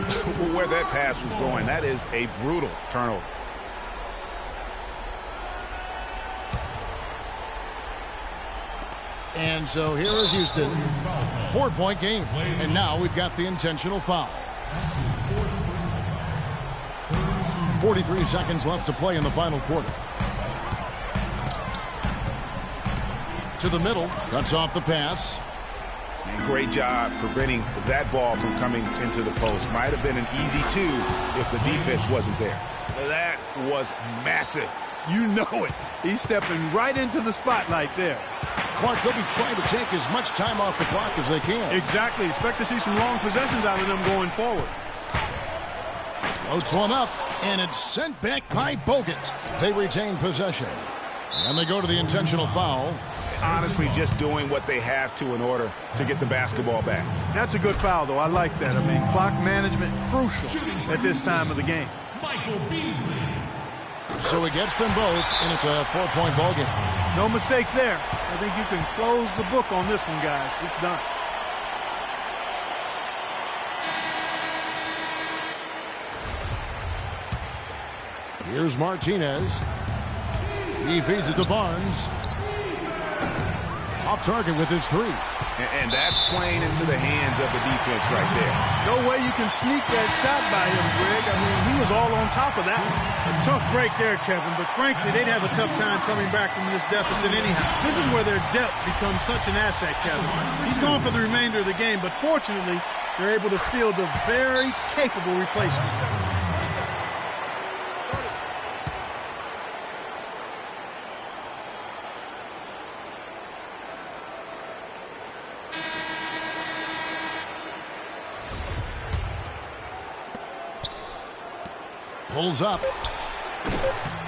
where that pass was going. That is a brutal turnover. And so here is Houston. 4-point game. And now we've got the intentional foul. 43 seconds left to play in the final quarter. To the middle. Cuts off the pass. And great job preventing that ball from coming into the post. Might have been an easy 2 if the defense wasn't there. That was massive. You know it. He's stepping right into the spotlight there. Clark, they'll be trying to take as much time off the clock as they can. Exactly. Expect to see some long possessions out of them going forward. Floats one up, and it's sent back by Bogut. They retain possession. And they go to the intentional foul. Honestly, just doing what they have to in order to get the basketball back. That's a good foul, though. I like that. I mean, clock management crucial at this time of the game. Michael Beasley. So he gets them both, and it's a 4-point ball game. No mistakes there. I think you can close the book on this one, guys. It's done. Here's Martinez. He feeds it to Barnes. Off target with his 3. And that's playing into the hands of the defense right there. No way you can sneak that shot by him, Greg. I mean, he was all on top of that. A tough break there, Kevin, but frankly, they'd have a tough time coming back from this deficit anyhow. This is where their depth becomes such an asset, Kevin. He's gone for the remainder of the game, but fortunately, they're able to field a very capable replacement. Pulls up.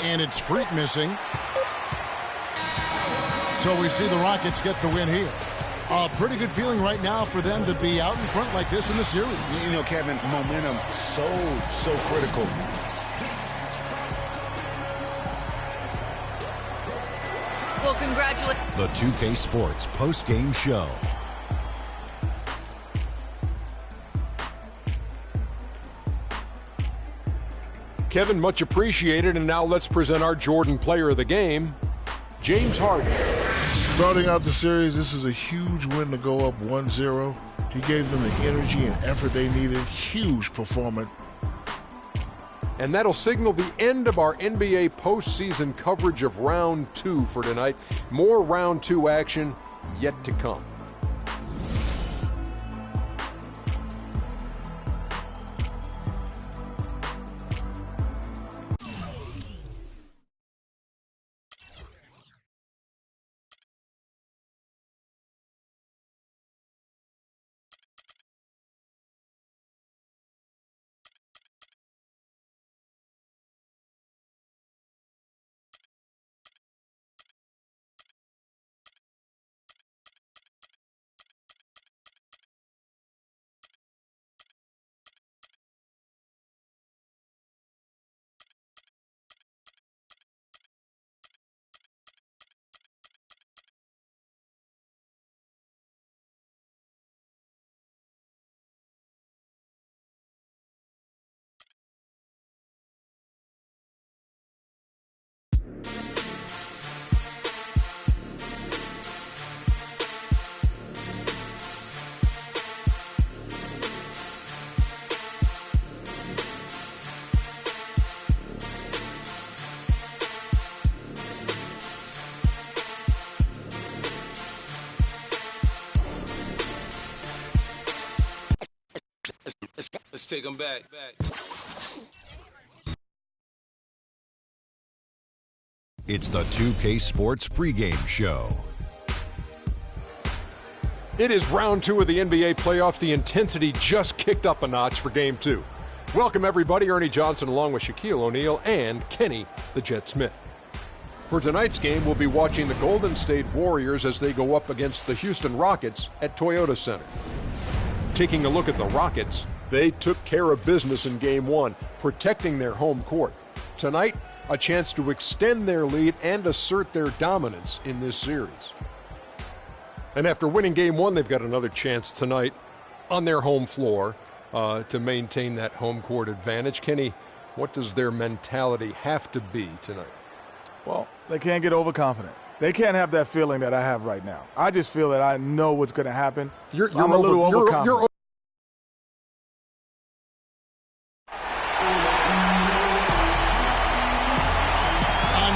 And it's Freak missing. So we see the Rockets get the win here. A pretty good feeling right now for them to be out in front like this in the series. You know, Kevin, momentum so critical. Well, congratulations. The 2K Sports post-game show. Kevin, much appreciated. And now let's present our Jordan Player of the Game, James Harden. Starting out the series, this is a huge win to go up 1-0. He gave them the energy and effort they needed. Huge performance. And that'll signal the end of our NBA postseason coverage of Round 2 for tonight. More Round 2 action yet to come. Let's take them back. It's the 2K Sports pregame show. It is Round 2 of the NBA playoffs. The intensity just kicked up a notch for Game 2. Welcome, everybody. Ernie Johnson along with Shaquille O'Neal and Kenny the Jet Smith. For tonight's game, we'll be watching the Golden State Warriors as they go up against the Houston Rockets at Toyota Center. Taking a look at the Rockets, they took care of business in Game 1, protecting their home court. Tonight, a chance to extend their lead and assert their dominance in this series. And after winning Game 1, they've got another chance tonight on their home floor to maintain that home court advantage. Kenny, what does their mentality have to be tonight? Well, they can't get overconfident. They can't have that feeling that I have right now. I just feel that I know what's going to happen. I'm a little overconfident.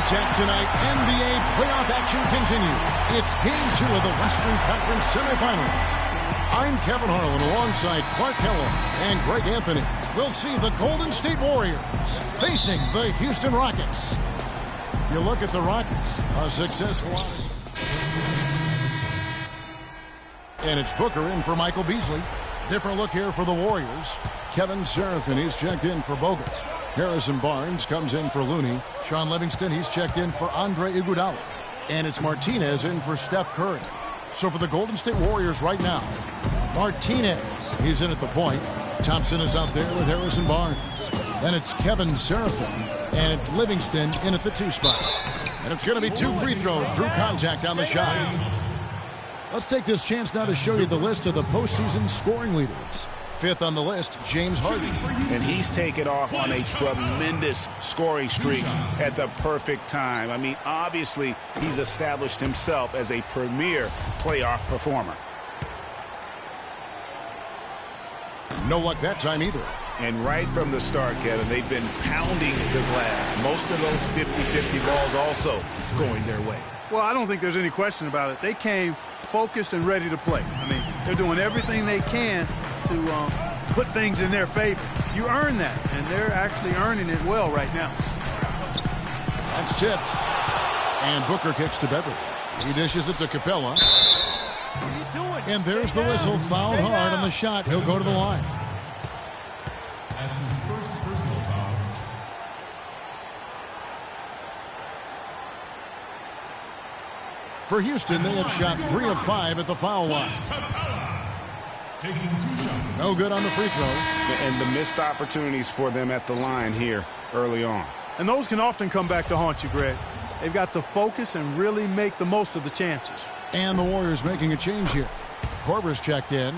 Tech tonight, NBA playoff action continues. It's Game 2 of the Western Conference semifinals. I'm Kevin Harlan alongside Clark Keller and Greg Anthony. We'll see the Golden State Warriors facing the Houston Rockets. You look at the Rockets, a successful outing. And it's Booker in for Michael Beasley. Different look here for the Warriors. Kevin Seraphin, he's checked in for Bogut. Harrison Barnes comes in for Looney. Sean Livingston, he's checked in for Andre Iguodala. And it's Martinez in for Steph Curry. So for the Golden State Warriors right now, Martinez, he's in at the point. Thompson is out there with Harrison Barnes. Then it's Kevin Seraphin. And it's Livingston in at the 2 spot. And it's going to be 2 free throws. Drew contact on the shot. Let's take this chance now to show you the list of the postseason scoring leaders. 5th on the list, James Harden. And he's taken off on a tremendous scoring streak at the perfect time. I mean, obviously, he's established himself as a premier playoff performer. No luck that time either. And right from the start, Kevin, they've been pounding the glass. Most of those 50-50 balls also going their way. Well, I don't think there's any question about it. They came focused and ready to play. I mean, they're doing everything they can to put things in their favor. You earn that, and they're actually earning it well right now. That's tipped. And Booker kicks to Beverly. He dishes it to Capella. And there's the whistle. Fouled hard on the shot. He'll go to the line. That's his first personal foul. For Houston, they have shot 3 of 5 at the foul line. Taking 2 shots. No good on the free throw. And the missed opportunities for them at the line here early on. And those can often come back to haunt you, Greg. They've got to focus and really make the most of the chances. And the Warriors making a change here. Korver's checked in.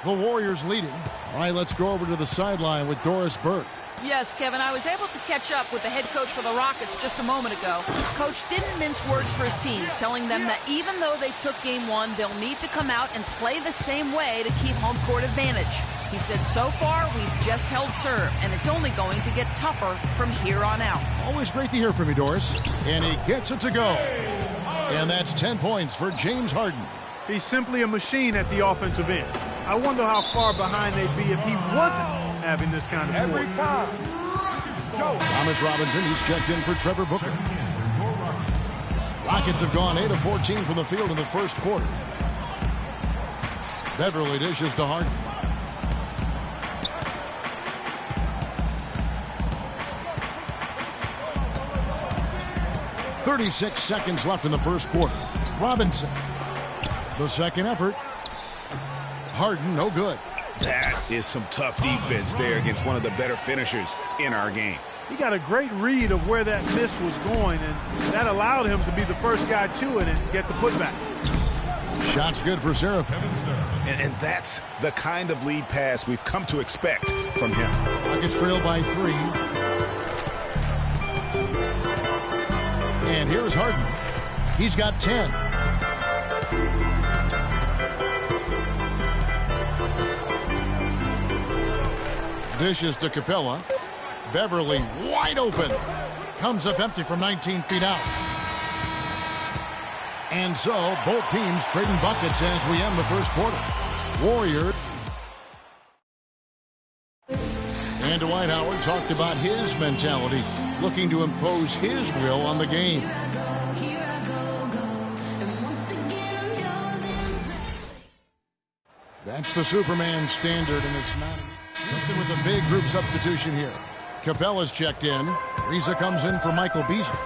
The Warriors leading. All right, let's go over to the sideline with Doris Burke. Yes, Kevin, I was able to catch up with the head coach for the Rockets just a moment ago. Coach didn't mince words for his team, telling them that even though they took Game 1, they'll need to come out and play the same way to keep home court advantage. He said, so far, we've just held serve, and it's only going to get tougher from here on out. Always great to hear from you, Doris. And he gets it to go. And that's 10 points for James Harden. He's simply a machine at the offensive end. I wonder how far behind they'd be if he wasn't having this kind of Every force. time. Go. Thomas Robinson, he's checked in for Trevor Booker. Rockets have gone 8 of 14 from the field in the first quarter. Beverly dishes to Harden. .36 seconds left in the first quarter. Robinson. The second effort. Harden, no good. That is some tough defense there against one of the better finishers in our game. He got a great read of where that miss was going, and that allowed him to be the first guy to it and get the putback. Shot's good for Seraphin. And that's the kind of lead pass we've come to expect from him. Rockets trail by 3. And here's Harden. He's got 10. Dishes to Capella. Beverly wide open. Comes up empty from 19 feet out. And so both teams trading buckets as we end the first quarter. Warrior. And Dwight Howard talked about his mentality, looking to impose his will on the game. That's the Superman standard, and it's not something with a big group substitution here. Capella's checked in. Riza comes in for Michael Beasley.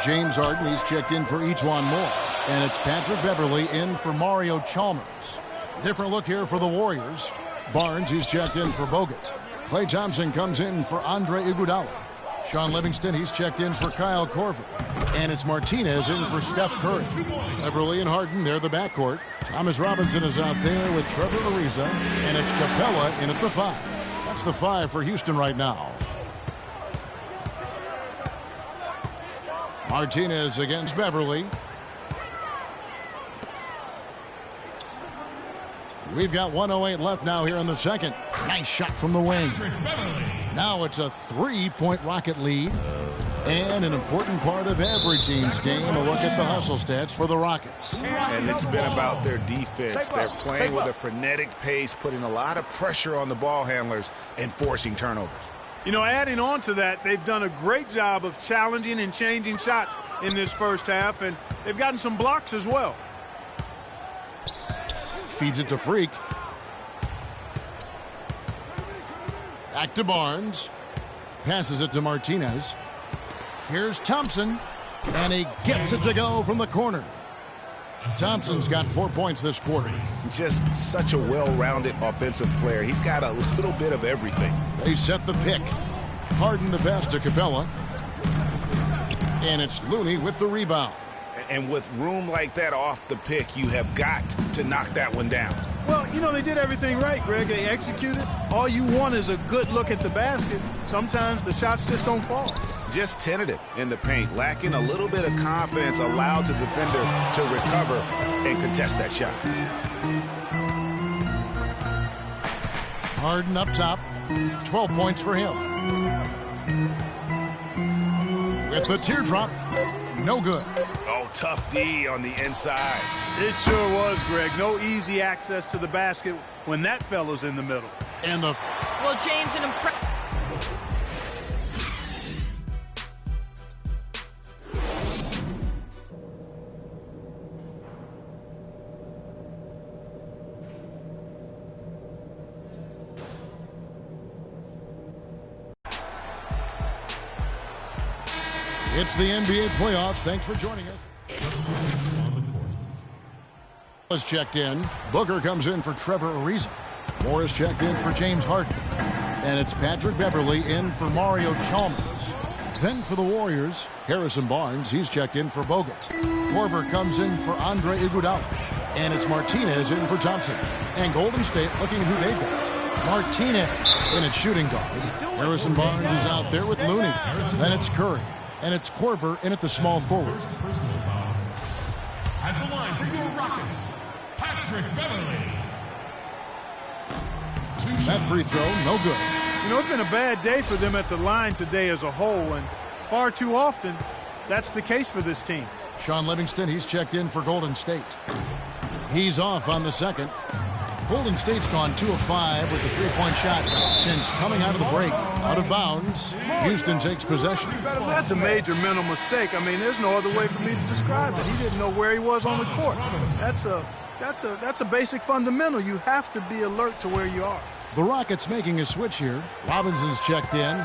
James Harden, he's checked in for Ejuan Moore. And it's Patrick Beverly in for Mario Chalmers. Different look here for the Warriors. Barnes, he's checked in for Bogut. Klay Thompson comes in for Andre Iguodala. Sean Livingston, he's checked in for Kyle Korver. And it's Martinez in for Steph Curry. Beverly and Harden, they're the backcourt. Thomas Robinson is out there with Trevor Ariza. And it's Capella in at the 5. That's the 5 for Houston right now. Martinez against Beverly. We've got 1:08 left now here in the second. Nice shot from the wing. Now it's a 3-point Rocket lead. And an important part of every team's game, a look at the hustle stats for the Rockets. And it's been about their defense. They're playing with a frenetic pace, putting a lot of pressure on the ball handlers and forcing turnovers. You know, adding on to that, they've done a great job of challenging and changing shots in this first half, and they've gotten some blocks as well. Feeds it to Freak. Back to Barnes. Passes it to Martinez. Here's Thompson. And he gets it to go from the corner. Thompson's got 4 points this quarter. Just such a well-rounded offensive player. He's got a little bit of everything. They set the pick. Harden the pass to Capella. And it's Looney with the rebound. And with room like that off the pick, you have got to knock that one down. Well, you know, they did everything right, Greg. They executed. All you want is a good look at the basket. Sometimes the shots just don't fall. Just tentative in the paint, lacking a little bit of confidence, allowed the defender to recover and contest that shot. Harden up top. 12 points for him. With the teardrop. No good. Oh, tough D on the inside. It sure was, Greg. No easy access to the basket when that fella's in the middle. And the... Well, James, an impressive... It's the NBA playoffs. Thanks for joining us. Was checked in. Booker comes in for Trevor Ariza. Morris checked in for James Harden. And it's Patrick Beverly in for Mario Chalmers. Then for the Warriors, Harrison Barnes. He's checked in for Bogut. Korver comes in for Andre Iguodala. And it's Martinez in for Thompson. And Golden State looking at who they've got. Martinez in at shooting guard. Harrison Barnes is out there with Looney. Then it's Curry. And it's Korver in at the small forward. At the line for your Rockets, Patrick Beverly. That free throw, no good. You know, it's been a bad day for them at the line today as a whole, and far too often, that's the case for this team. Sean Livingston, he's checked in for Golden State. He's off on the second. Golden State's gone 2 of 5 with the three-point shot since coming out of the break. Out of bounds, Houston takes possession. That's a major mental mistake. I mean, there's no other way for me to describe it. He didn't know where he was on the court. That's a basic fundamental. You have to be alert to where you are. The Rockets making a switch here. Robinson's checked in.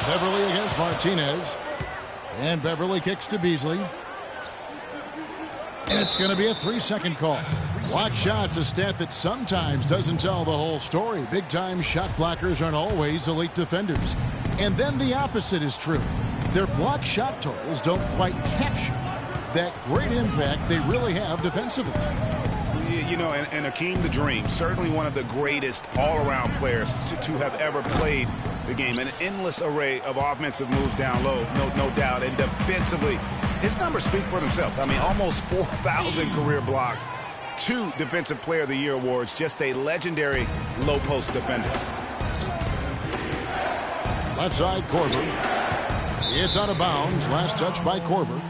Beverly against Martinez. And Beverly kicks to Beasley. And it's going to be a 3-second call. Block shots, a stat that sometimes doesn't tell the whole story. Big-time shot blockers aren't always elite defenders. And then the opposite is true. Their block shot totals don't quite capture that great impact they really have defensively. You know, and Akeem the Dream, certainly one of the greatest all-around players to have ever played the game. An endless array of offensive moves down low, no doubt. And defensively, his numbers speak for themselves. I mean, almost 4,000 career blocks, 2 Defensive Player of the Year awards, just a legendary low-post defender. Left side, Korver. It's out of bounds. Last touch by Korver.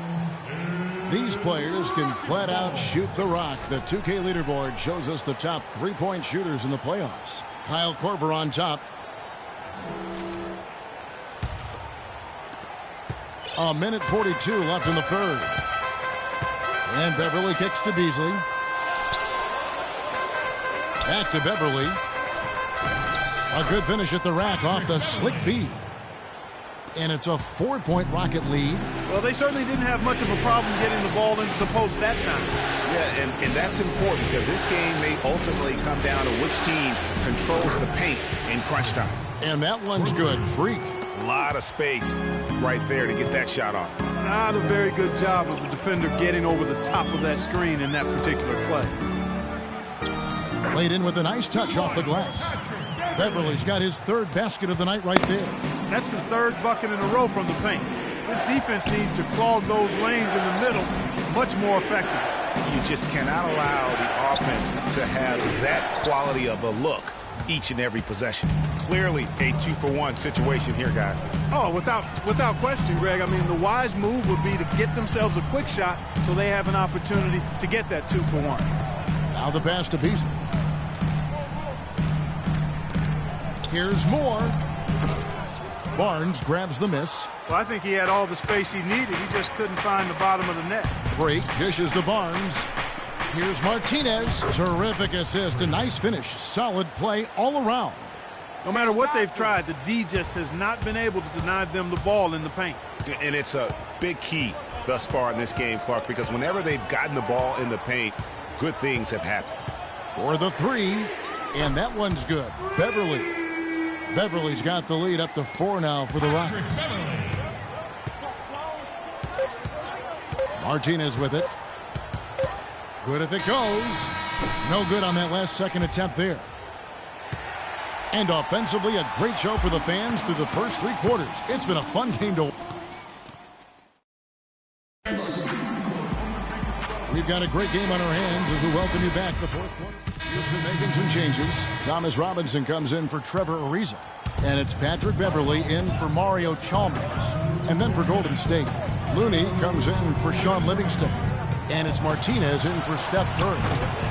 These players can flat out shoot the rock. The 2K leaderboard shows us the top 3-point shooters in the playoffs. Kyle Korver on top. A minute 42 left in the third. And Beverly kicks to Beasley. Back to Beverly. A good finish at the rack off the slick feed. And it's a 4-point Rocket lead. Well, they certainly didn't have much of a problem getting the ball into the post that time. Yeah, and that's important because this game may ultimately come down to which team controls the paint in crunch time. And that one's good. Freak. A lot of space right there to get that shot off. Not a very good job of the defender getting over the top of that screen in that particular play. Played in with a nice touch off the glass. Beverly's got his 3rd basket of the night right there. That's the 3rd bucket in a row from the paint. This defense needs to clog those lanes in the middle much more effectively. You just cannot allow the offense to have that quality of a look each and every possession. Clearly a 2-for-1 situation here, guys. Oh, without question, Greg. I mean, the wise move would be to get themselves a quick shot so they have an opportunity to get that 2-for-1. Now the pass to Beasley. Here's more. Barnes grabs the miss. Well, I think he had all the space he needed. He just couldn't find the bottom of the net. Freak dishes to Barnes. Here's Martinez. Terrific assist. A nice finish. Solid play all around. No matter what they've tried, the D just has not been able to deny them the ball in the paint. And it's a big key thus far in this game, Clark, because whenever they've gotten the ball in the paint, good things have happened. For the 3, and that one's good. Beverly's got the lead up to 4 now for the Rockets. Martinez with it. Good if it goes. No good on that last second attempt there. And offensively, a great show for the fans through the first 3 quarters. It's been a fun game to watch. We've got a great game on our hands as we welcome you back the 4th quarter. Houston making some changes. Thomas Robinson comes in for Trevor Ariza. And it's Patrick Beverly in for Mario Chalmers. And then for Golden State, Looney comes in for Sean Livingston. And it's Martinez in for Steph Curry.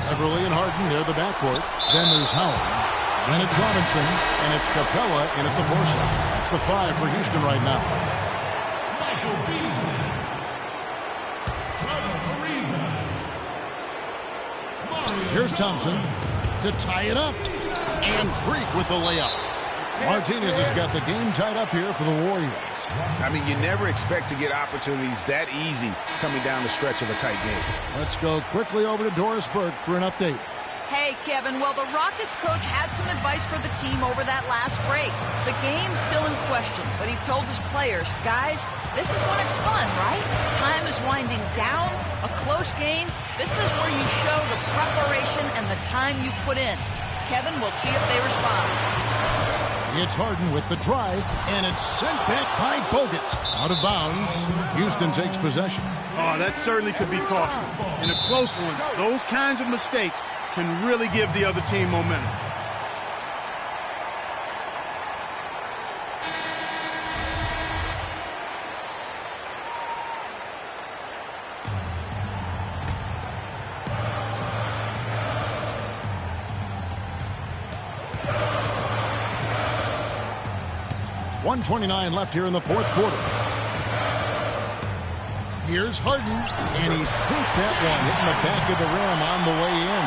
Beverly and Harden, they're the backcourt. Then there's Howard. Then it's Robinson. And it's Capella in at the 4 slot. That's the 5 for Houston right now. Michael Beasley. Trevor Ariza. Here's Thompson to tie it up. And Freak with the layup. Martinez has got the game tied up here for the Warriors. I mean, you never expect to get opportunities that easy coming down the stretch of a tight game. Let's go quickly over to Doris Burke for an update. Hey, Kevin. Well, the Rockets coach had some advice for the team over that last break. The game's still in question, but he told his players, guys, this is when it's fun, right? Time is winding down, a close game. This is where you show the preparation and the time you put in. Kevin, we'll see if they respond. It's Harden with the drive, and it's sent back by Bogut. Out of bounds. Houston takes possession. Oh, that certainly could be costly. In a close one, those kinds of mistakes can really give the other team momentum. .129 left here in the fourth quarter. Here's Harden, and he sinks that one, hitting the back of the rim on the way in.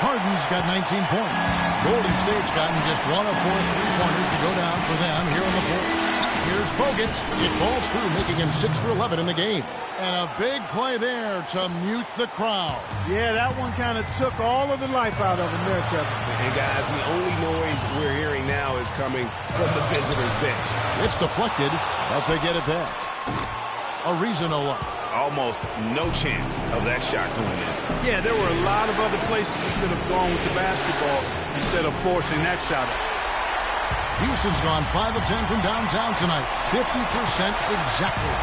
Harden's got 19 points. Golden State's gotten just 1 of 4 3-pointers to go down for them here in the fourth. Here's Bogut. It falls through, making him 6 for 11 in the game. And a big play there to mute the crowd. Yeah, that one kind of took all of the life out of him there, Kevin. And guys, the only noise we're hearing now is coming from the visitors' bench. It's deflected, but they get it back. Ariza no luck. Almost no chance of that shot going in. Yeah, there were a lot of other places you could have gone with the basketball instead of forcing that shot. Houston's gone 5 of 10 from downtown tonight. 50% exactly.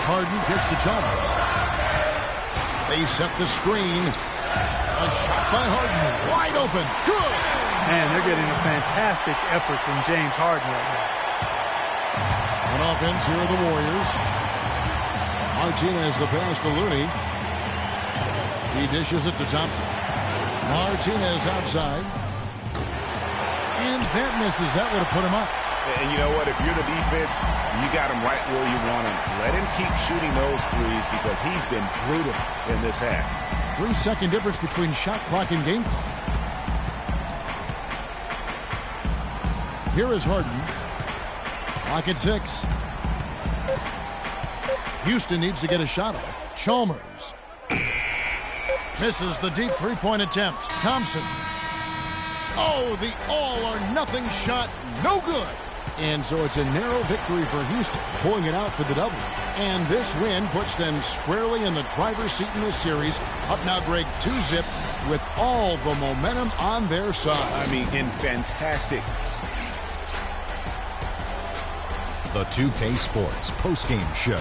Harden gets to Chalmers. They set the screen. A shot by Harden. Wide open. Good. Man, they're getting a fantastic effort from James Harden right now. On offense, here are the Warriors. Martinez the pass to Looney. He dishes it to Thompson. Martinez outside. And that misses. That would have put him up. And you know what? If you're the defense, you got him right where you want him. Let him keep shooting those threes because he's been brutal in this half. 3-second difference between shot clock and game clock. Here is Harden. Clock at 6. Houston needs to get a shot off. Chalmers misses the deep three-point attempt. Thompson. Oh, the all-or-nothing shot. No good. And so it's a narrow victory for Houston, pulling it out for the double. And this win puts them squarely in the driver's seat in this series. Up now, Greg, 2-zip with all the momentum on their side. I mean, in fantastic. The 2K Sports postgame show.